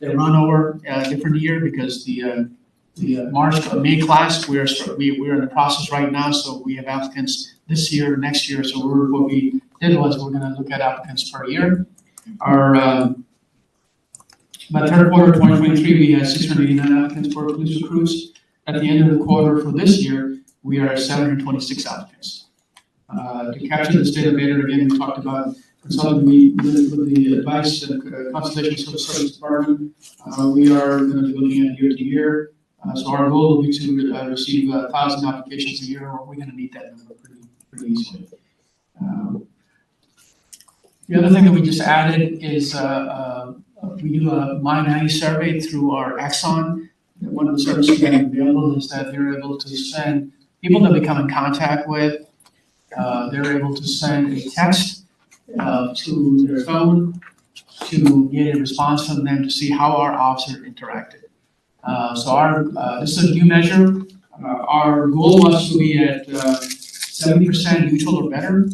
they run over a different year because the May class we're in the process right now, so we have applicants this year, next year. So what we did was we're going to look at applicants per year. By third quarter of 2023, we had 689 applicants for police recruits. At the end of the quarter for this year, we are at 726 applicants. To capture the state of data, again, we talked about consulting with the advice and consultation service department. We are going to be looking at year to year So our goal will be to receive 1,000 applications a year, or we're going to meet that number pretty easily. The other thing that we just added is we do a My 90 survey through our Axon. One of the services that are available is that they're able to send people that we come in contact with, they're able to send a text to their phone to get a response from them to see how our officer interacted. This is a new measure. Our goal was to be at 70% neutral or better.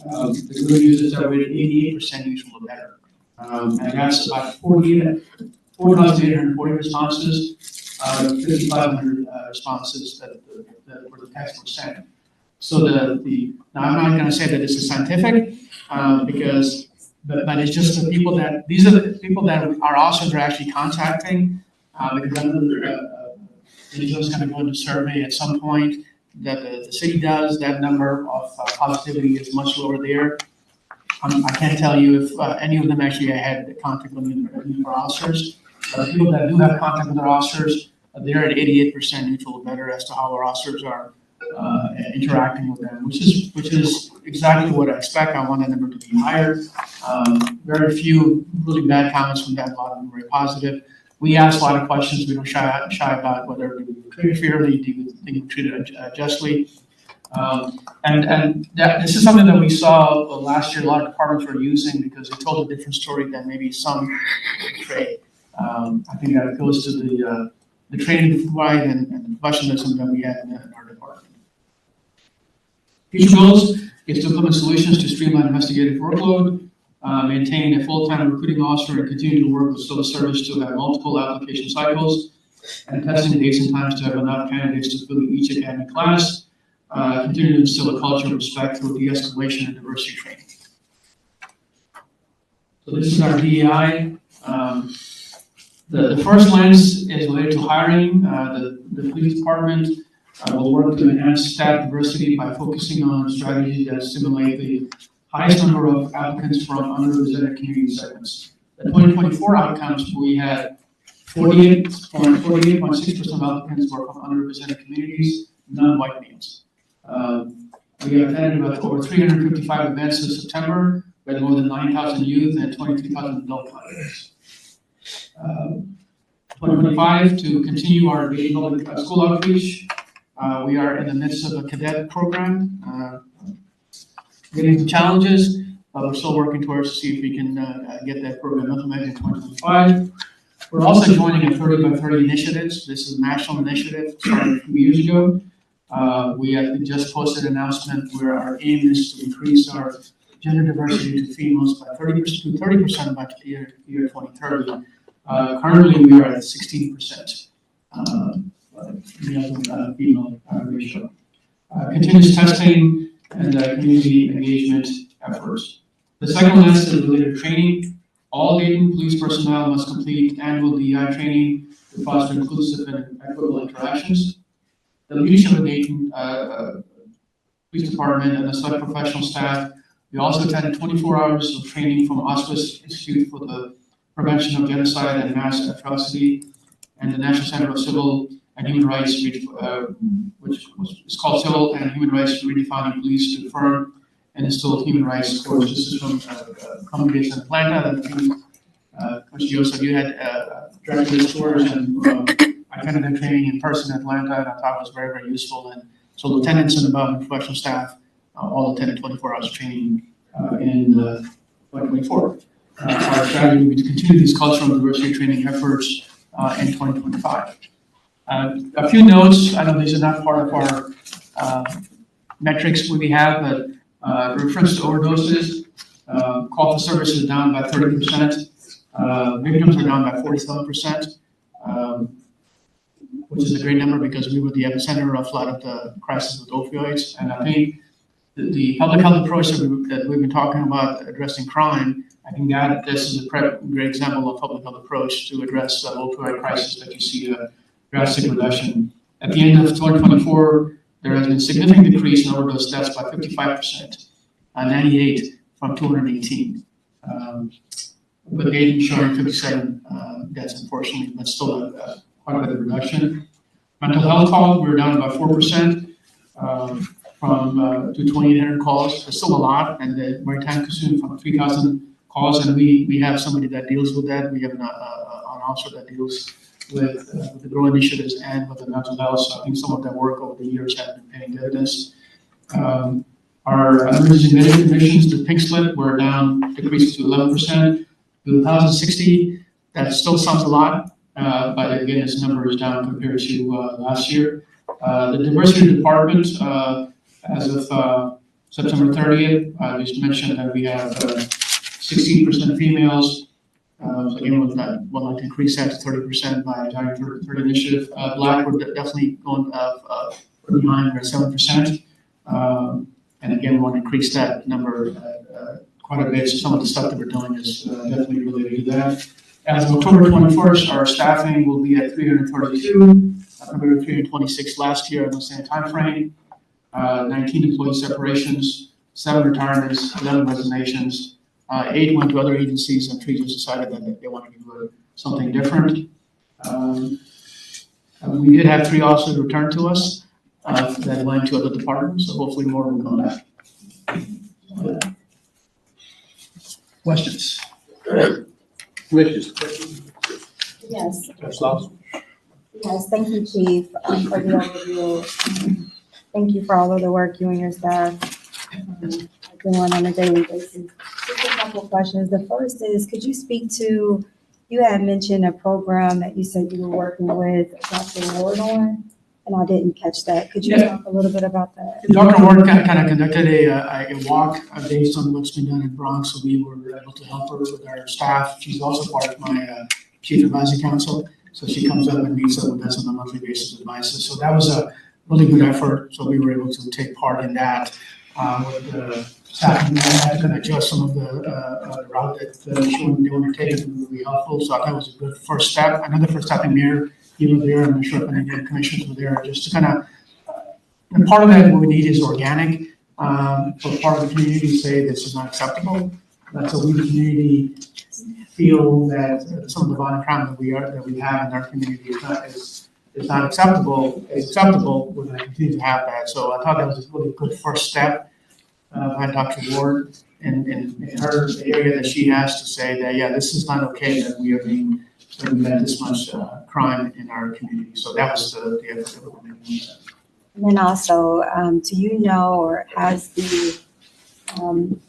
The good news is that we're at 88% neutral or better. And that's about 4,840 responses, 5,500 responses that were the text were sent. So now I'm not going to say that this is scientific, but it's just the people these are the people that our officers are actually contacting, because individuals going to go into survey at some point that the city does. That number of positivity is much lower there. I can't tell you if any of them actually had contact with our officers. People that do have contact with our officers, they're at 88% neutral or better as to how our officers are interacting with them, which is exactly what I expect. I want that number to be higher. Very few really bad comments from that. A lot of them very positive. We ask a lot of questions. We don't shy about whether we were treated fairly, do you think we were treated justly. This is something that we saw last year. A lot of departments were using because it told a different story than maybe some portray. I think that goes to the training we provide and the professionalism that we have in our department. Future goals is to implement solutions to streamline investigative workload, maintain a full-time recruiting officer, and continue to work with civil service to have multiple application cycles, and testing dates and times to have enough candidates to fill each academic class. Continue to instill a culture of respect through de-escalation and diversity training. So this is our DEI. The first lens is related to hiring. The police department will work to enhance staff diversity by focusing on strategies that stimulate the highest number of applicants from underrepresented community segments. The 2024 outcomes, we had 48.6% of applicants were from underrepresented communities, non-white males. We have attended over 355 events this September with more than 9,000 youth and 22,000 adult candidates. 2025, to continue our Dayton public school outreach, we are in the midst of a cadet program. Getting some challenges, but we're still working towards to see if we can get that program implemented in 2025. We're also joining a 30 by 30 initiatives. This is a national initiative started a few years ago. We just posted an announcement where our aim is to increase our gender diversity to females by 30% by year 2030. Currently, we are at 16% male-female ratio. Continuous testing and community engagement efforts. The second lens is related to training. All Dayton police personnel must complete annual DEI training to foster inclusive and equitable interactions. The leadership of Dayton Police Department and the select professional staff, we also attended 24 hours of training from Auspice Institute for the Prevention of Genocide and Mass Atrocity and the National Center of Civil and Human Rights, which is called Civil and Human Rights Redefining Police to Affirm and Instill Human Rights Course. This is from congregation in Atlanta. Coach Joseph, you had directed this course, and I attended the training in person in Atlanta, and I thought it was very, very useful. And so lieutenants and above and professional staff all attended 24 hours of training in 2024. Our strategy will be to continue these cultural and diversity training efforts in 2025. A few notes. I know these are not part of our metrics we have, but reference to overdoses, call for service is down by 30%. Victims are down by 47%, which is a great number because we were the epicenter of a lot of the crisis with opioids. And I think the public health approach that we've been talking about addressing crime, I think that this is a great example of public health approach to address the opioid crisis that you see a drastic reduction. At the end of 2024, there has been a significant decrease in overdose deaths by 55%, 98 from 218. With Dayton showing 57 deaths, unfortunately, but still quite a bit of reduction. Mental health calls, we're down about 4%, to 2,800 calls. It's still a lot, and we're time consuming from 3,000 calls, and we have somebody that deals with that. We have an officer that deals with the GROW initiatives and with the mental health. So I think some of that work over the years has been paying dividends. Our emergency medical admissions, the pink slip, we're down, decreased to 11%. To 1,060, that still sounds a lot, but again, this number is down compared to last year. The diversity department, as of September 30th, I just mentioned that we have 16% females. So again, we'd like to increase that to 30% by January 3rd initiative. Black, we're definitely going behind, we're at 7%. And again, we want to increase that number quite a bit. So some of the stuff that we're doing is definitely related to that. As of October 21st, our staffing will be at 332. We were 326 last year in the same time frame. 19 employee separations, 7 retirements, 11 resignations. 8 went to other agencies, and 3 just decided that they wanted to do something different. We did have 3 officers return to us that went to other departments, so hopefully more will come back. Questions?
Commissioners.
Yes.
Ms. Lawson.
Yes, thank you, Chief, for the overview. Thank you for all of the work you and your staff are doing on a daily basis. Just a couple of questions. The first is, could you speak to, you had mentioned a program that you said you were working with Dr. Ward on, and I didn't catch that. Could you talk a little bit about that?
Dr. Ward kind of conducted a walk based on what's been done in Bronx, so we were able to help her with our staff. She's also part of my Chief Advisory Council, so she comes up and meets up with us on a monthly basis, advises. So that was a really good effort, so we were able to take part in that with the staff. We had to kind of adjust some of the route that they were taking to be helpful, so that was a good first step. Another first step in here, you were there, I'm not sure if any of the commissioners were there, just to kind of, and part of that, what we need is organic, for part of the community to say this is not acceptable. So we, the community, feel that some of the violent crime that we have in our community is not acceptable. It's acceptable, we're going to continue to have that. So I thought that was a really good first step by Dr. Ward in her area that she has to say that, yeah, this is not okay that we are being, that we have this much crime in our community. So that was the effort that we were making.
And then also, do you know, or has the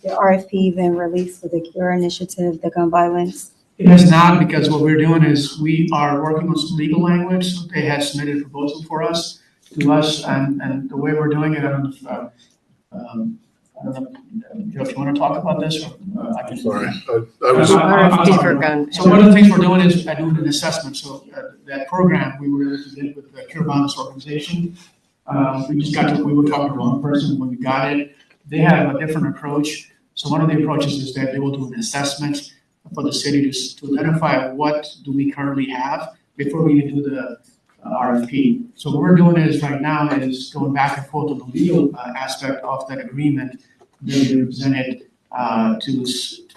RFP been released for the CURE initiative, the gun violence?
It has not, because what we're doing is we are working on some legal language. They had submitted a proposal to us, and the way we're doing it, I don't know, Joe, if you want to talk about this, or I can.
Sorry.
RFP for gun. So one of the things we're doing is doing an assessment. So that program we were able to get with the CURE Violence Organization. We were talking to the wrong person when we got it. They have a different approach. So one of the approaches is that they will do an assessment for the city to identify what do we currently have before we even do the RFP. So what we're doing is right now is going back and forth on the legal aspect of that agreement that we presented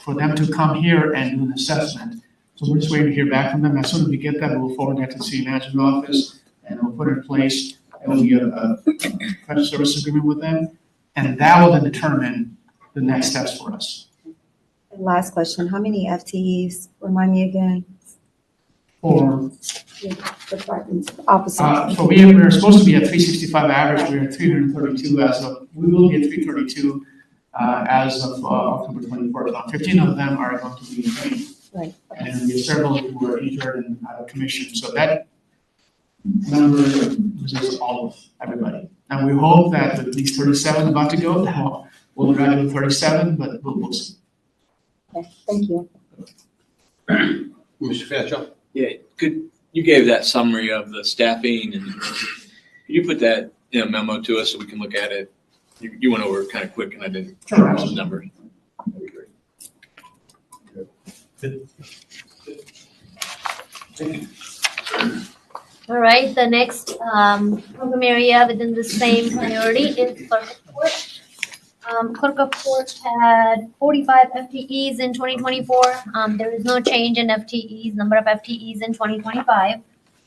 for them to come here and do an assessment. So we're just waiting to hear back from them. As soon as we get that, we'll forward that to the city manager's office and we'll put it in place. And we'll get a professional service agreement with them. And that will then determine the next steps for us.
And last question, how many FTEs, remind me again?
For
Departments, officers.
So we're supposed to be at 365 average. We're at 332 we will be at 332 as of October 24th. Now, 15 of them are going to be trained.
Right.
And we have several who are injured and out of commission. So that number represents all of everybody. And we hope that at least 37 about to go, now we'll graduate 37, but we'll see.
Okay, thank you.
Mr. Fairchild.
Yeah, you gave that summary of the staffing, and could you put that in a memo to us so we can look at it? You went over it kind of quick and I didn't have some numbers.
All right, the next program area within the same priority is clerk of court. Clerk of court had 45 FTEs in 2024. There is no change in FTEs, number of FTEs in 2025.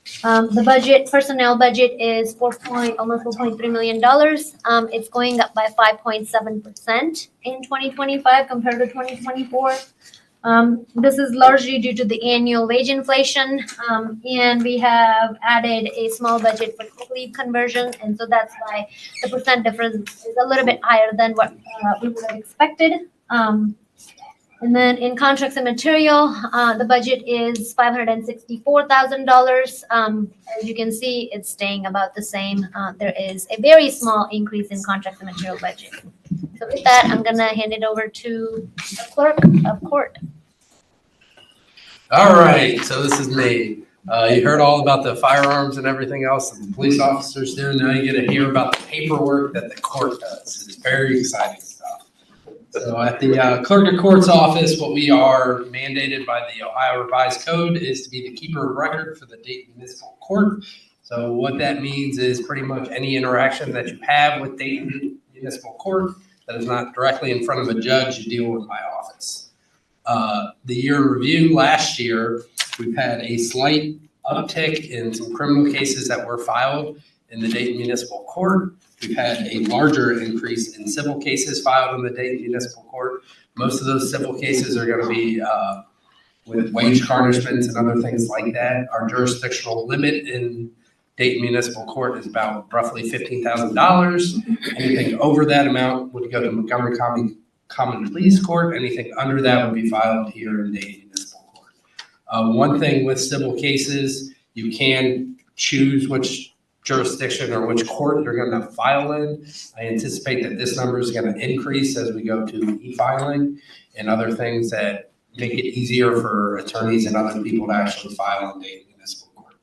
The budget, personnel budget is almost $4.3 million. It's going up by 5.7% in 2025 compared to 2024. This is largely due to the annual wage inflation, and we have added a small budget for sick leave conversion, and so that's why the percent difference is a little bit higher than what we would have expected. And then in contracts and material, the budget is $564,000. As you can see, it's staying about the same. There is a very small increase in contracts and material budget. So with that, I'm gonna hand it over to the clerk of court.
All right, so this is me. You heard all about the firearms and everything else that the police officers do. Now you get to hear about the paperwork that the court does. It's very exciting stuff. So at the clerk of court's office, what we are mandated by the Ohio Revised Code is to be the keeper of record for the Dayton Municipal Court. So what that means is pretty much any interaction that you have with Dayton Municipal Court that is not directly in front of a judge, you deal with my office. The year in review last year, we've had a slight uptick in some criminal cases that were filed in the Dayton Municipal Court. We've had a larger increase in civil cases filed in the Dayton Municipal Court. Most of those civil cases are going to be with wage garnishments and other things like that. Our jurisdictional limit in Dayton Municipal Court is about roughly $15,000. Anything over that amount would go to Montgomery Common Pleas Court. Anything under that would be filed here in Dayton Municipal Court. One thing with civil cases, you can choose which jurisdiction or which court you're going to file in. I anticipate that this number is going to increase as we go to e-filing and other things that make it easier for attorneys and other people to actually file in Dayton Municipal Court.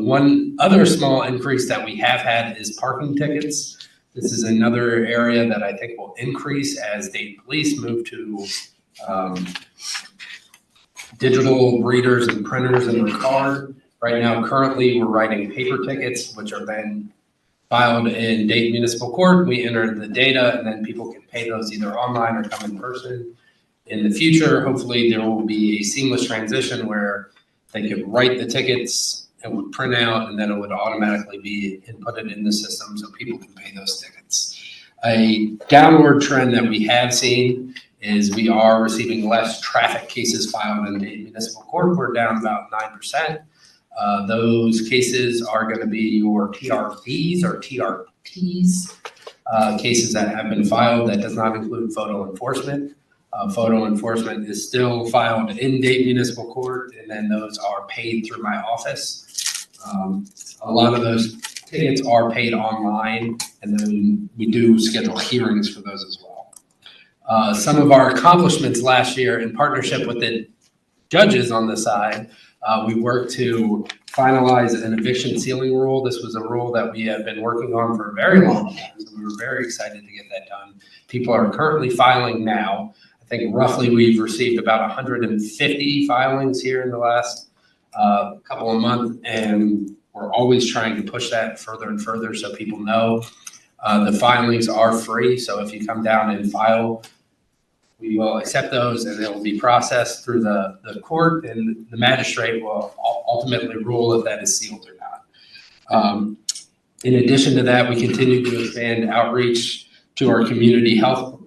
One other small increase that we have had is parking tickets. This is another area that I think will increase as Dayton Police move to digital readers and printers in their car. Right now, currently, we're writing paper tickets, which are then filed in Dayton Municipal Court. We enter the data, and then people can pay those either online or come in person. In the future, hopefully, there will be a seamless transition where they could write the tickets, it would print out, and then it would automatically be inputted in the system so people can pay those tickets. A downward trend that we have seen is we are receiving less traffic cases filed in Dayton Municipal Court. We're down about 9%. Those cases are going to be your TRVs or TRTs, cases that have been filed that does not include photo enforcement. Photo enforcement is still filed in Dayton Municipal Court, and then those are paid through my office. A lot of those tickets are paid online, and then we do schedule hearings for those as well. Some of our accomplishments last year in partnership with the judges on the side, we worked to finalize an eviction ceiling rule. This was a rule that we have been working on for a very long time, so we were very excited to get that done. People are currently filing now. I think roughly we've received about 150 filings here in the last couple of months, and we're always trying to push that further and further so people know. The filings are free, so if you come down and file, we will accept those and they will be processed through the court, and the magistrate will ultimately rule if that is sealed or not. In addition to that, we continue to expand outreach to our community health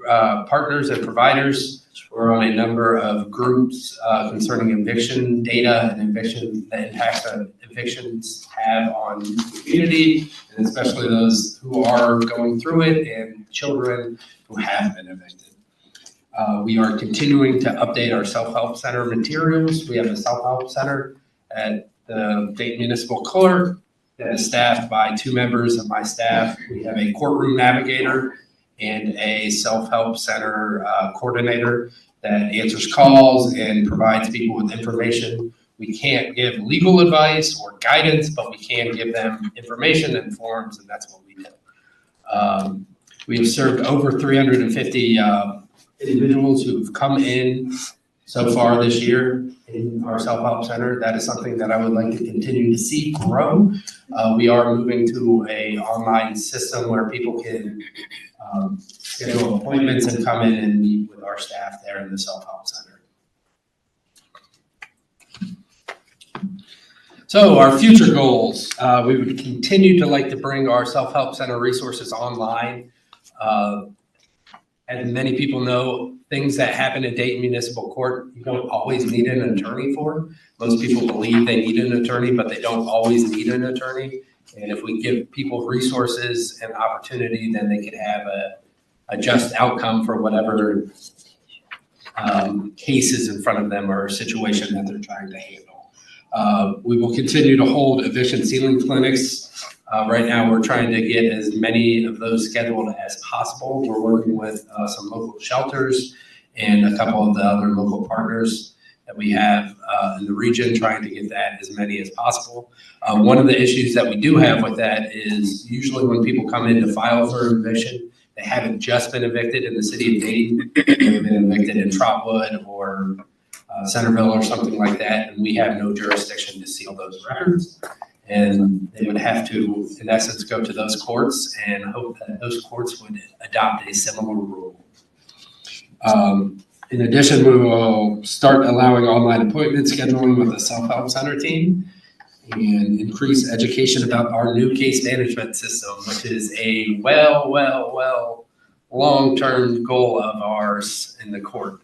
partners and providers. We're on a number of groups concerning eviction data and eviction, the impacts that evictions have on the community, and especially those who are going through it and children who have been evicted. We are continuing to update our self-help center materials. We have a self-help center at the Dayton Municipal Court that is staffed by 2 members of my staff. We have a courtroom navigator and a self-help center coordinator that answers calls and provides people with information. We can't give legal advice or guidance, but we can give them information and forms, and that's what we do. We have served over 350 individuals who've come in so far this year in our self-help center. That is something that I would like to continue to see grow. We are moving to an online system where people can schedule appointments and come in and meet with our staff there in the self-help center. So our future goals, we would continue to like to bring our self-help center resources online. As many people know, things that happen in Dayton Municipal Court, you don't always need an attorney for. Most people believe they need an attorney, but they don't always need an attorney. And if we give people resources and opportunity, then they can have a just outcome for whatever cases in front of them or situation that they're trying to handle. We will continue to hold eviction sealing clinics. Right now, we're trying to get as many of those scheduled as possible. We're working with some local shelters and a couple of the other local partners that we have in the region, trying to get that as many as possible. One of the issues that we do have with that is usually when people come in to file for eviction, they haven't just been evicted in the city of Dayton. They've been evicted in Trotwood or Centerville or something like that, and we have no jurisdiction to seal those records. And they would have to, in essence, go to those courts and hope that those courts would adopt a similar rule. In addition, we will start allowing online appointment scheduling with the self-help center team and increase education about our new case management system, which is a long-term goal of ours in the court.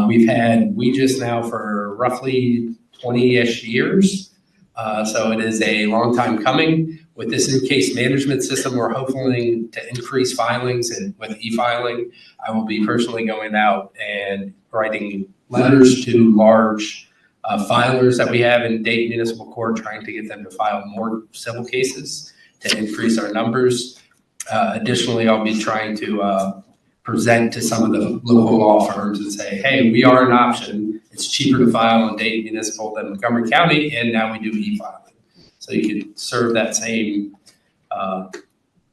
We've had Ouijas now for roughly 20-ish years. So it is a long time coming. With this new case management system, we're hoping to increase filings, and with e-filing, I will be personally going out and writing letters to large filers that we have in Dayton Municipal Court, trying to get them to file more civil cases to increase our numbers. Additionally, I'll be trying to present to some of the local law firms and say, hey, we are an option. It's cheaper to file in Dayton Municipal than Montgomery County, and now we do e-filing. So you can serve that same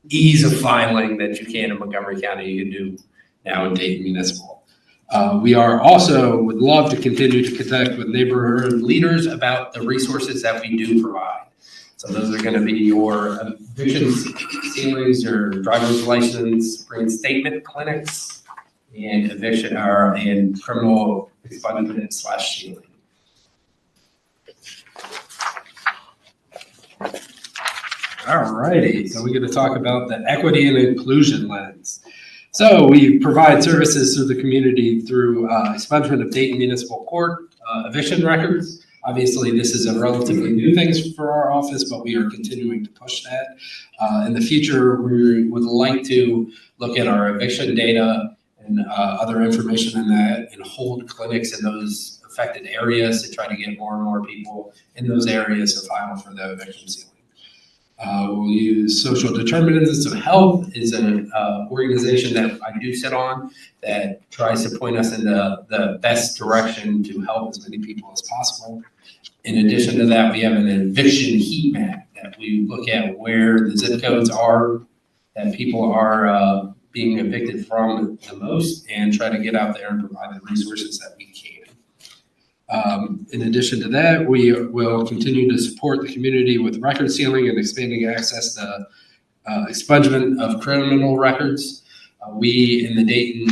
ease of filing that you can in Montgomery County, you can do now in Dayton Municipal. We are also would love to continue to connect with neighborhood leaders about the resources that we do provide. So those are going to be your eviction sealings, your driver's license reinstatement clinics, and eviction and criminal expungement / sealing. All righty, so we're going to talk about the equity and inclusion lens. So we provide services to the community through expungement of Dayton Municipal Court eviction records. Obviously, this is a relatively new thing for our office, but we are continuing to push that. In the future, we would like to look at our eviction data and other information in that and hold clinics in those affected areas to try to get more and more people in those areas to file for the eviction sealing. We'll use Social Determinants of Health is an organization that I do sit on that tries to point us in the best direction to help as many people as possible. In addition to that, we have an eviction heat map that we look at where the zip codes are that people are being evicted from the most and try to get out there and provide the resources that we can. In addition to that, we will continue to support the community with record sealing and expanding access to expungement of criminal records. We in the Dayton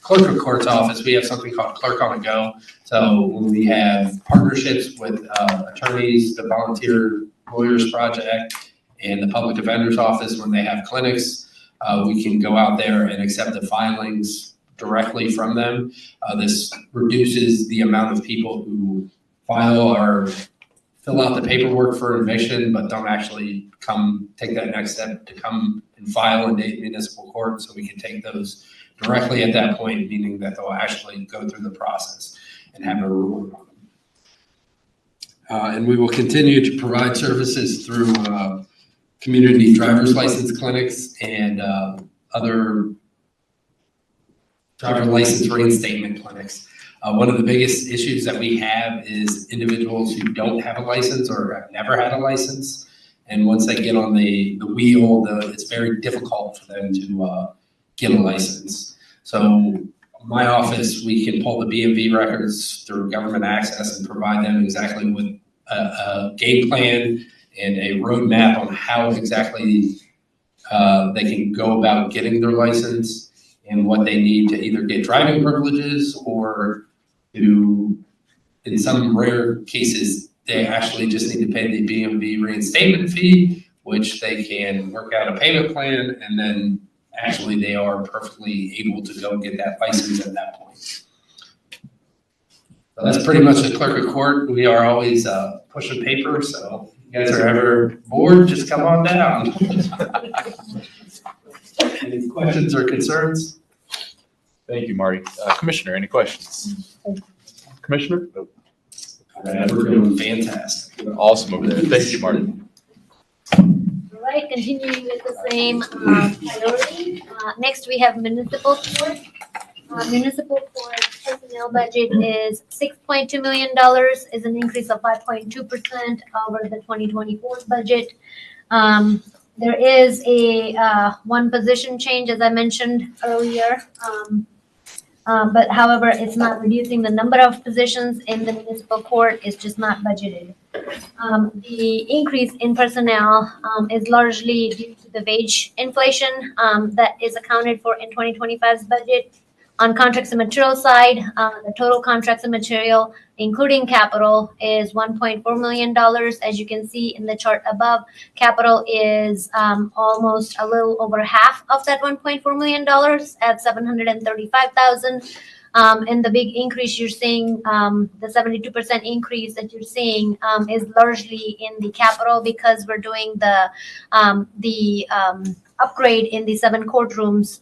Clerk of Court's office, we have something called Clerk on a Go. So when we have partnerships with attorneys, the Volunteer Lawyers Project, and the Public Defender's Office, when they have clinics, we can go out there and accept the filings directly from them. This reduces the amount of people who file or fill out the paperwork for eviction, but don't actually take that next step to come and file in Dayton Municipal Court. So we can take those directly at that point, meaning that they'll actually go through the process and have a reward on them. And we will continue to provide services through community driver's license clinics and other driver license reinstatement clinics. One of the biggest issues that we have is individuals who don't have a license or have never had a license. And once they get on the wheel, it's very difficult for them to get a license. So my office, we can pull the BMV records through government access and provide them exactly with a game plan and a roadmap on how exactly they can go about getting their license and what they need to either get driving privileges or to, in some rare cases, they actually just need to pay the BMV reinstatement fee, which they can work out a payment plan, and then actually they are perfectly able to go get that license at that point. So that's pretty much the clerk of court. We are always pushing paper, so if you guys are ever bored, just come on down. Any questions or concerns?
Thank you, Marty. Commissioner, any questions? Commissioner? Nope.
We're doing fantastic.
Awesome over there. Thank you, Marty.
All right, continuing with the same priority. Next, we have municipal court. Municipal court personnel budget is $6.2 million, is an increase of 5.2% over the 2024 budget. There is a one position change, as I mentioned earlier. But however, it's not reducing the number of positions in the municipal court, it's just not budgeted. The increase in personnel is largely due to the wage inflation that is accounted for in 2025's budget. On contracts and material side, the total contracts and material, including capital, is $1.4 million. As you can see in the chart above, capital is almost a little over half of that $1.4 million at $735,000. And the big increase you're seeing, the 72% increase that you're seeing is largely in the capital because we're doing the upgrade in the 7 courtrooms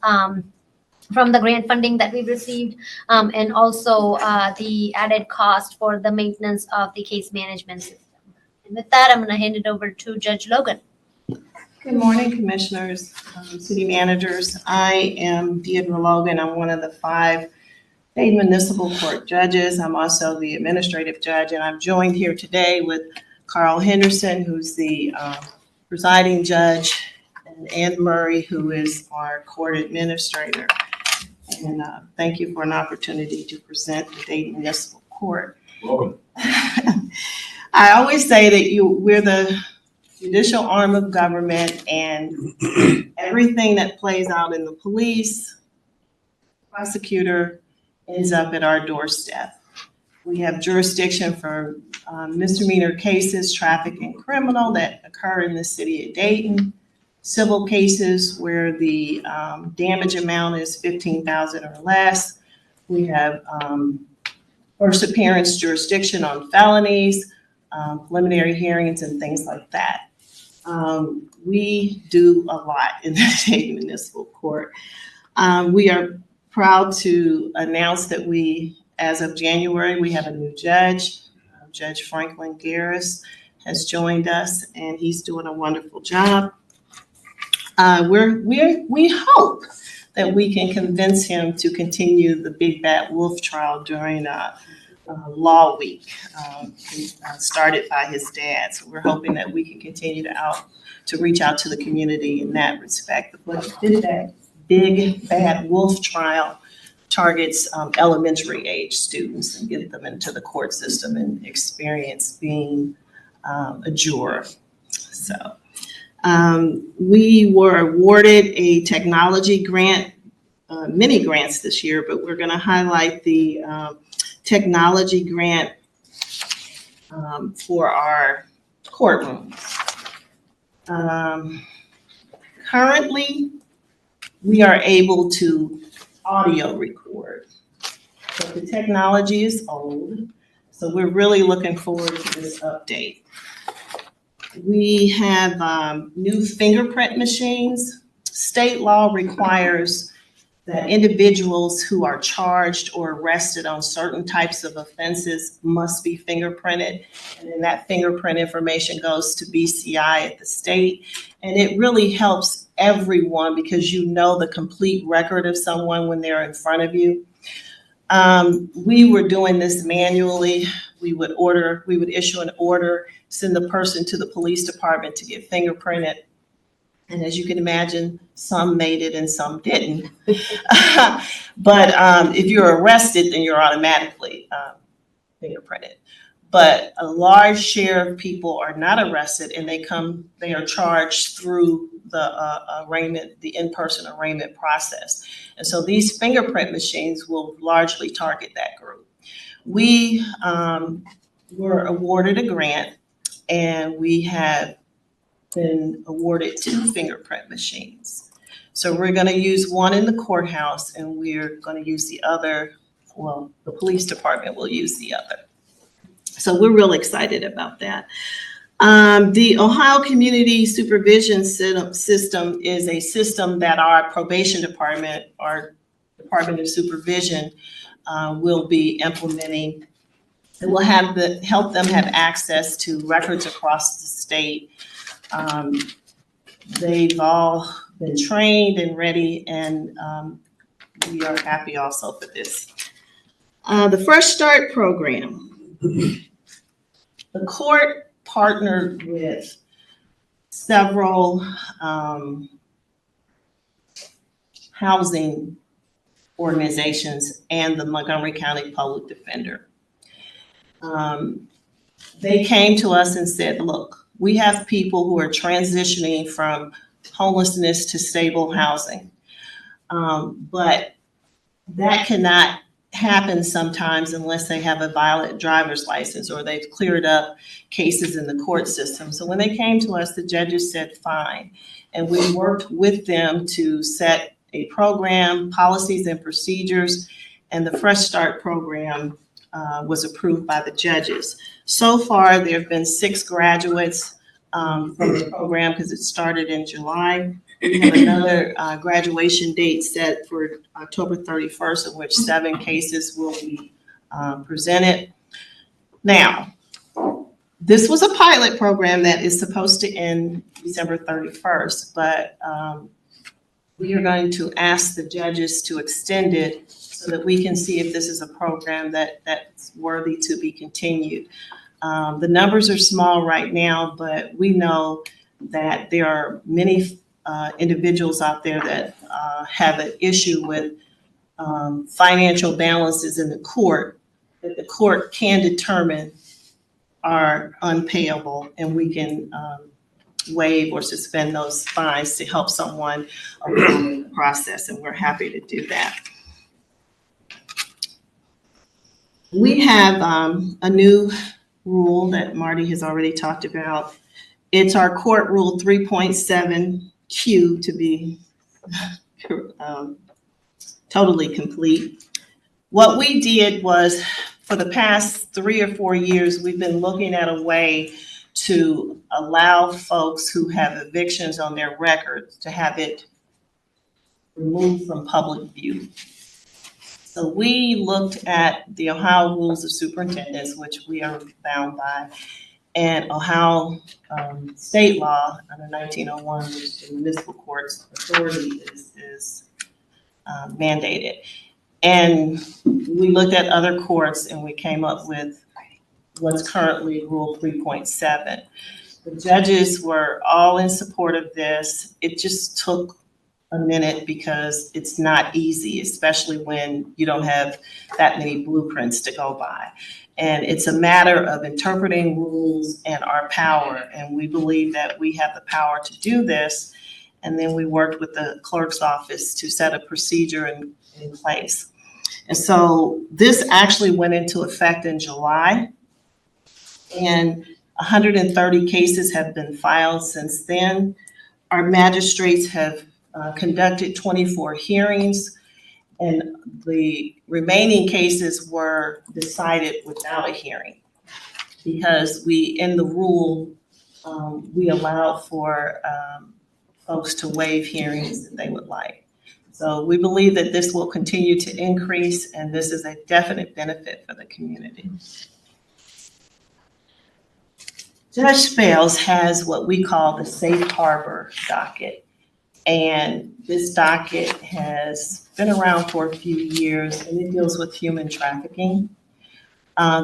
from the grant funding that we've received, and also the added cost for the maintenance of the case management system. And with that, I'm going to hand it over to Judge Logan.
Good morning, commissioners, city managers. I am Deidre Logan. I'm one of the 5 Dayton Municipal Court judges. I'm also the administrative judge, and I'm joined here today with Carl Henderson, who's the presiding judge, and Ann Murray, who is our court administrator. And thank you for an opportunity to present the Dayton Municipal Court.
Welcome.
I always say that we're the judicial arm of government, and everything that plays out in the police, prosecutor, ends up at our doorstep. We have jurisdiction for misdemeanor cases, traffic and criminal, that occur in the city of Dayton. Civil cases where the damage amount is $15,000 or less. We have first appearance jurisdiction on felonies, preliminary hearings, and things like that. We do a lot in the Dayton Municipal Court. We are proud to announce that as of January, we have a new judge. Judge Franklin Garris has joined us, and he's doing a wonderful job. We hope that we can convince him to continue the Big Bad Wolf trial during Law Week, started by his dad. So we're hoping that we can continue to reach out to the community in that respect. But Big Bad Wolf trial targets elementary age students and get them into the court system and experience being a juror. So we were awarded a technology grant, many grants this year, but we're going to highlight the technology grant for our courtrooms. Currently, we are able to audio record, but the technology is old, so we're really looking forward to this update. We have new fingerprint machines. State law requires that individuals who are charged or arrested on certain types of offenses must be fingerprinted. And then that fingerprint information goes to BCI at the state. And it really helps everyone because you know the complete record of someone when they're in front of you. We were doing this manually. We would issue an order, send the person to the police department to get fingerprinted. And as you can imagine, some made it and some didn't. But if you're arrested, then you're automatically fingerprinted. But a large share of people are not arrested, and they are charged through the in-person arraignment process. And so these fingerprint machines will largely target that group. We were awarded a grant, and we have been awarded 2 fingerprint machines. So we're gonna use one in the courthouse, and we're gonna use the other, well, the police department will use the other. So we're real excited about that. The Ohio Community Supervision System is a system that our probation department, our Department of Supervision, will be implementing. It will help them have access to records across the state. They've all been trained and ready, and we are happy also for this. The Fresh Start program. The court partnered with several housing organizations and the Montgomery County Public Defender. They came to us and said, look, we have people who are transitioning from homelessness to stable housing. But that cannot happen sometimes unless they have a valid driver's license or they've cleared up cases in the court system. So when they came to us, the judges said, fine. And we worked with them to set a program, policies and procedures, and the Fresh Start program was approved by the judges. So far, there have been 6 graduates from the program because it started in July. We have another graduation date set for October 31st, of which 7 cases will be presented. Now, this was a pilot program that is supposed to end December 31st, but we are going to ask the judges to extend it so that we can see if this is a program that's worthy to be continued. The numbers are small right now, but we know that there are many individuals out there that have an issue with financial balances in the court that the court can determine are unpayable, and we can waive or suspend those fines to help someone along the process, and we're happy to do that. We have a new rule that Marty has already talked about. It's our court rule 3.7Q to be totally complete. What we did was, for the past 3 or 4 years, we've been looking at a way to allow folks who have evictions on their records to have it removed from public view. So we looked at the Ohio Rules of Superintendents, which we are bound by, and Ohio state law under 1901, which the municipal court's authority is mandated. And we looked at other courts and we came up with what's currently Rule 3.7. The judges were all in support of this. It just took a minute because it's not easy, especially when you don't have that many blueprints to go by. And it's a matter of interpreting rules and our power. And we believe that we have the power to do this. And then we worked with the clerk's office to set a procedure in place. And so this actually went into effect in July. And 130 cases have been filed since then. Our magistrates have conducted 24 hearings, and the remaining cases were decided without a hearing because in the rule, we allowed for folks to waive hearings if they would like. So we believe that this will continue to increase, and this is a definite benefit for the community. Judge Spales has what we call the safe harbor docket. And this docket has been around for a few years, and it deals with human trafficking.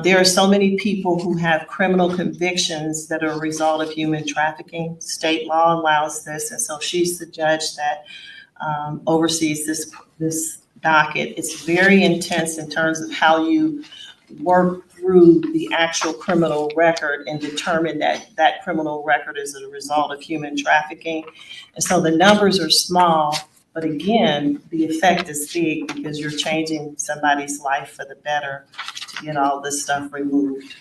There are so many people who have criminal convictions that are a result of human trafficking. State law allows this, and so she's the judge that oversees this docket. It's very intense in terms of how you work through the actual criminal record and determine that that criminal record is a result of human trafficking. And so the numbers are small, but again, the effect is big because you're changing somebody's life for the better to get all this stuff removed.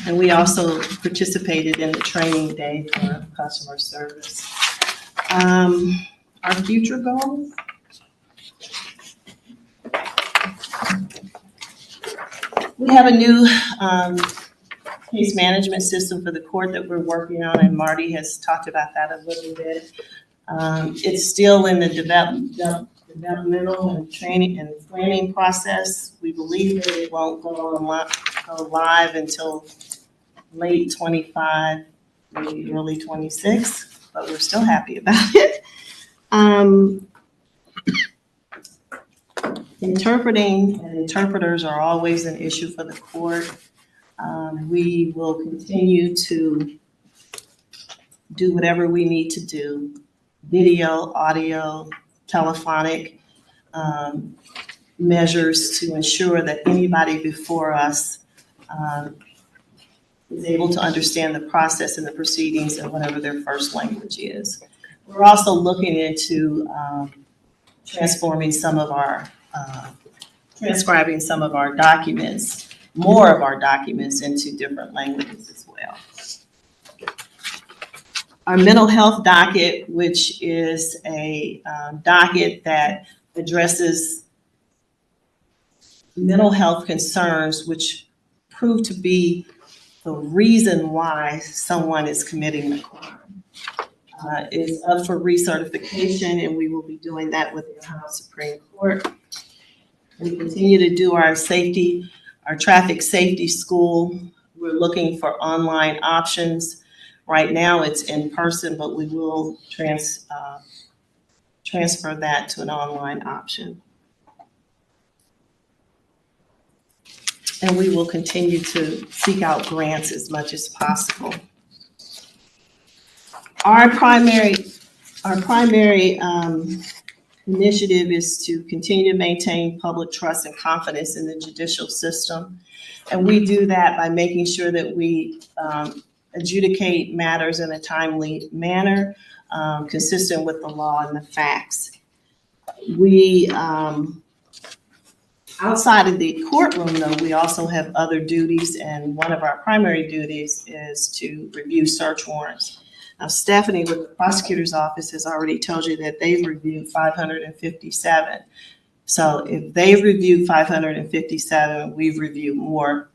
And we also participated in the training day for customer service. Our future goals. We have a new case management system for the court that we're working on, and Marty has talked about that a little bit. It's still in the developmental and training and planning process. We believe that it won't go live until late 25, maybe early 26, but we're still happy about it. Interpreting and interpreters are always an issue for the court. We will continue to do whatever we need to do, video, audio, telephonic measures to ensure that anybody before us is able to understand the process and the proceedings in whatever their first language is. We're also looking into transcribing some of our documents, more of our documents into different languages as well. Our mental health docket, which is a docket that addresses mental health concerns which prove to be the reason why someone is committing a crime. Is up for recertification, and we will be doing that with the Ohio Supreme Court. We continue to do our traffic safety school. We're looking for online options. Right now it's in person, but we will transfer that to an online option. And we will continue to seek out grants as much as possible. Our primary initiative is to continue to maintain public trust and confidence in the judicial system. And we do that by making sure that we adjudicate matters in a timely manner, consistent with the law and the facts. We, outside of the courtroom though, we also have other duties, and one of our primary duties is to review search warrants. Now, Stephanie with the prosecutor's office has already told you that they've reviewed 557. So if they've reviewed 557, we've reviewed more,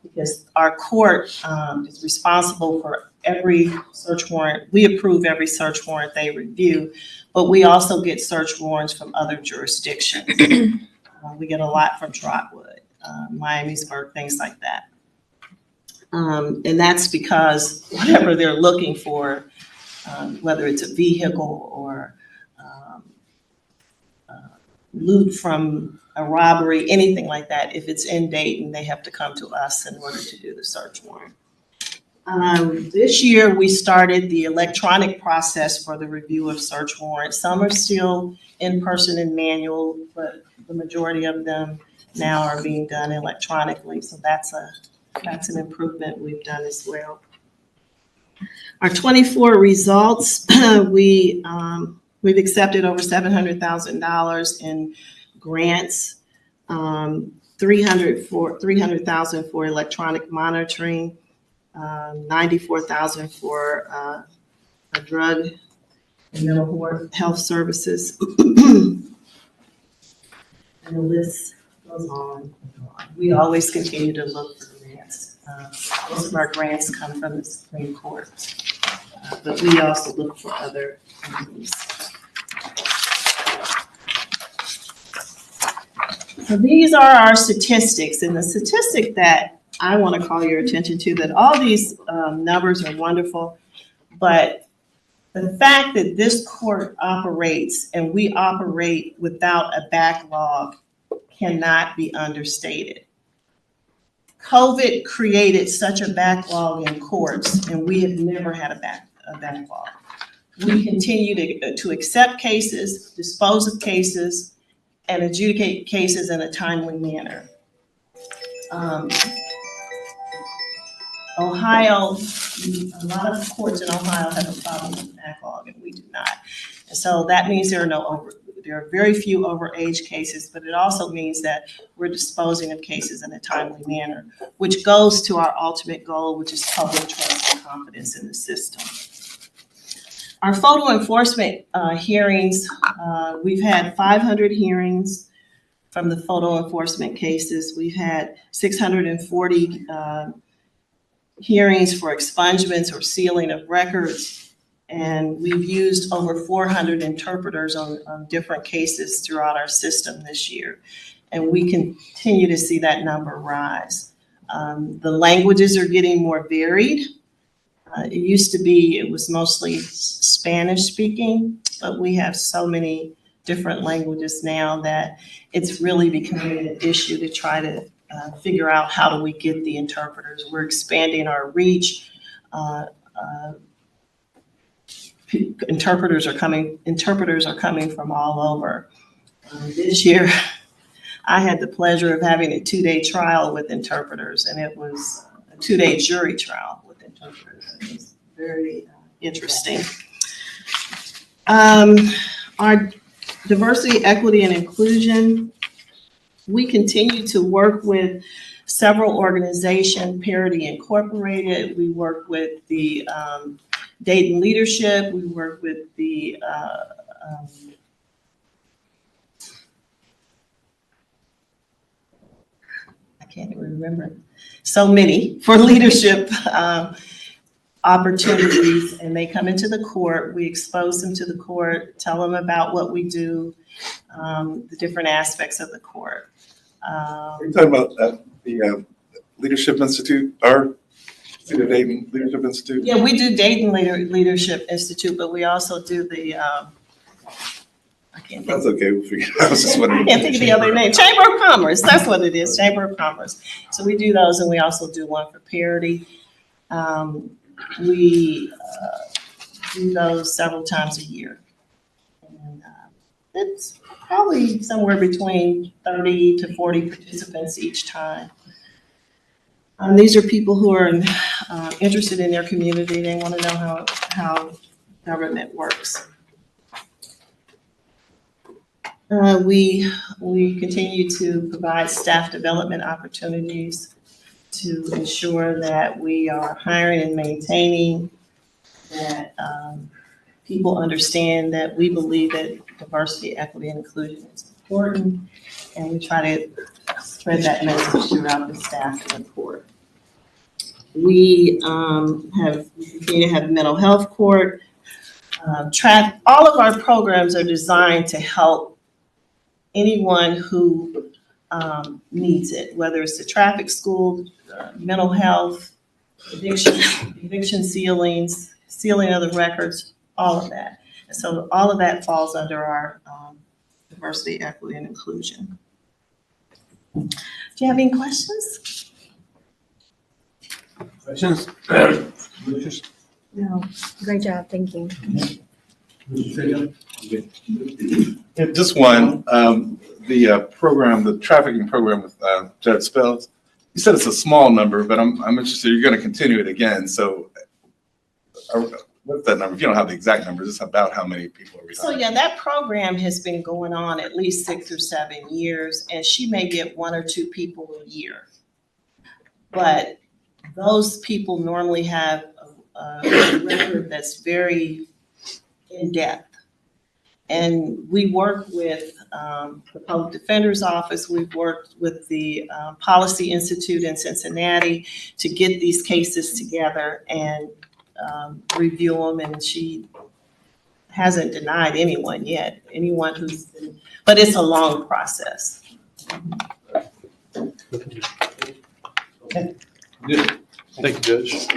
because our court is responsible for every search warrant. We approve every search warrant they review, but we also get search warrants from other jurisdictions. We get a lot from Trotwood, Miamisburg, things like that. And that's because whatever they're looking for, whether it's a vehicle or loot from a robbery, anything like that, if it's in Dayton, they have to come to us in order to do the search warrant. This year, we started the electronic process for the review of search warrants. Some are still in person and manual, but the majority of them now are being done electronically. So that's an improvement we've done as well. Our 24 results, we've accepted over $700,000 in grants, $300,000 for electronic monitoring, $94,000 for a drug and mental health services. And the list goes on. We always continue to look for grants. Most of our grants come from the Supreme Court, but we also look for other entities. So these are our statistics, and the statistic that I want to call your attention to, that all these numbers are wonderful, but the fact that this court operates and we operate without a backlog cannot be understated. COVID created such a backlog in courts, and we have never had a backlog. We continue to accept cases, dispose of cases, and adjudicate cases in a timely manner. Ohio, a lot of courts in Ohio have a problem with backlog, and we do not. And so that means there are no there are very few overage cases, but it also means that we're disposing of cases in a timely manner, which goes to our ultimate goal, which is public trust and confidence in the system. Our photo enforcement hearings, we've had 500 hearings from the photo enforcement cases. We've had 640 hearings for expungements or sealing of records. And we've used over 400 interpreters on different cases throughout our system this year. And we continue to see that number rise. The languages are getting more varied. It used to be, it was mostly Spanish speaking, but we have so many different languages now that it's really becoming an issue to try to figure out how do we get the interpreters. We're expanding our reach. Interpreters are coming from all over. This year, I had the pleasure of having a 2-day trial with interpreters, and it was a 2-day jury trial with interpreters. It was very interesting. Our diversity, equity, and inclusion, we continue to work with several organizations, Parity Incorporated. We work with the Dayton Leadership. We work with the I can't even remember. So many for leadership opportunities, and they come into the court. We expose them to the court, tell them about what we do, the different aspects of the court.
Are you talking about the Leadership Institute, or the Dayton Leadership Institute?
Yeah, we do Dayton Leadership Institute, but we also do the, I can't think.
That's okay, we'll figure it out. I was just wondering.
I can't think of the other name. Chamber of Commerce, that's what it is, Chamber of Commerce. So we do those, and we also do one for Parity. We do those several times a year. And it's probably somewhere between 30 to 40 participants each time. These are people who are interested in their community. They want to know how government works. We continue to provide staff development opportunities to ensure that we are hiring and maintaining, that people understand that we believe that diversity, equity, and inclusion is important, and we try to spread that message throughout the staff and the court. We continue to have mental health court. All of our programs are designed to help anyone who needs it, whether it's the traffic school, mental health, eviction sealings, sealing of the records, all of that. And so all of that falls under our diversity, equity, and inclusion. Do you have any questions?
Questions?
No, great job, thank you.
Yeah, just one, the program, the trafficking program with Judge Spells, you said it's a small number, but I'm interested, you're gonna continue it again, so what's that number? If you don't have the exact numbers, it's about how many people are
So
retired.
yeah, that program has been going on at least 6 or 7 years, and she may get 1 or 2 people a year. But those people normally have a record that's very in-depth. And we work with the Public Defender's Office. We've worked with the Policy Institute in Cincinnati to get these cases together and review them. And she hasn't denied anyone yet, anyone who's been, but it's a long process.
Okay, good. Thank you, Judge.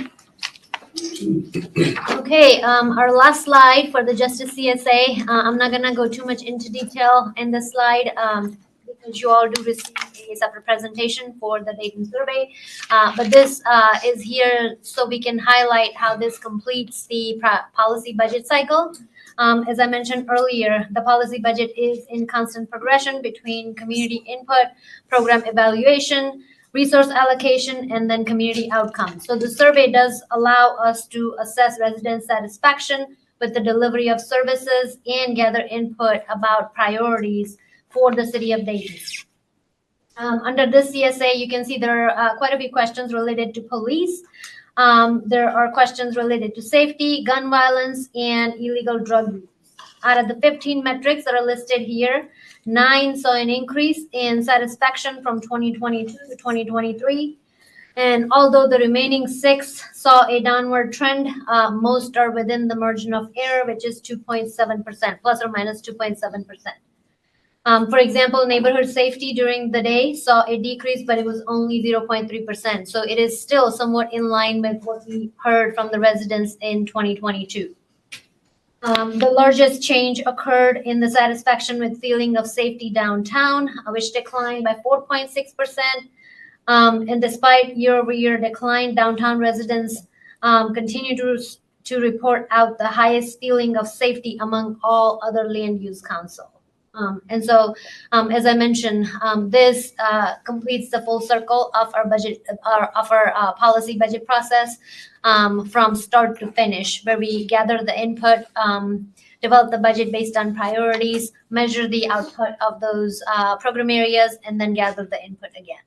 Okay, our last slide for the Justice CSA. I'm not gonna go too much into detail in this slide, because you all do receive a separate presentation for the Dayton survey. But this is here so we can highlight how this completes the policy budget cycle. As I mentioned earlier, the policy budget is in constant progression between community input, program evaluation, resource allocation, and then community outcomes. So the survey does allow us to assess resident satisfaction with the delivery of services and gather input about priorities for the city of Dayton. Under this CSA, you can see there are quite a few questions related to police. There are questions related to safety, gun violence, and illegal drug use. Out of the 15 metrics that are listed here, 9 saw an increase in satisfaction from 2022 to 2023. And although the remaining 6 saw a downward trend, most are within the margin of error, which is 2.7%, plus or minus 2.7%. For example, neighborhood safety during the day saw a decrease, but it was only 0.3%. So it is still somewhat in line with what we heard from the residents in 2022. The largest change occurred in the satisfaction with feeling of safety downtown, which declined by 4.6%. And despite year-over-year decline, downtown residents continue to report out the highest feeling of safety among all other land use council. And so, as I mentioned, this completes the full circle of our budget, of our policy budget process from start to finish, where we gather the input, develop the budget based on priorities, measure the output of those program areas, and then gather the input again.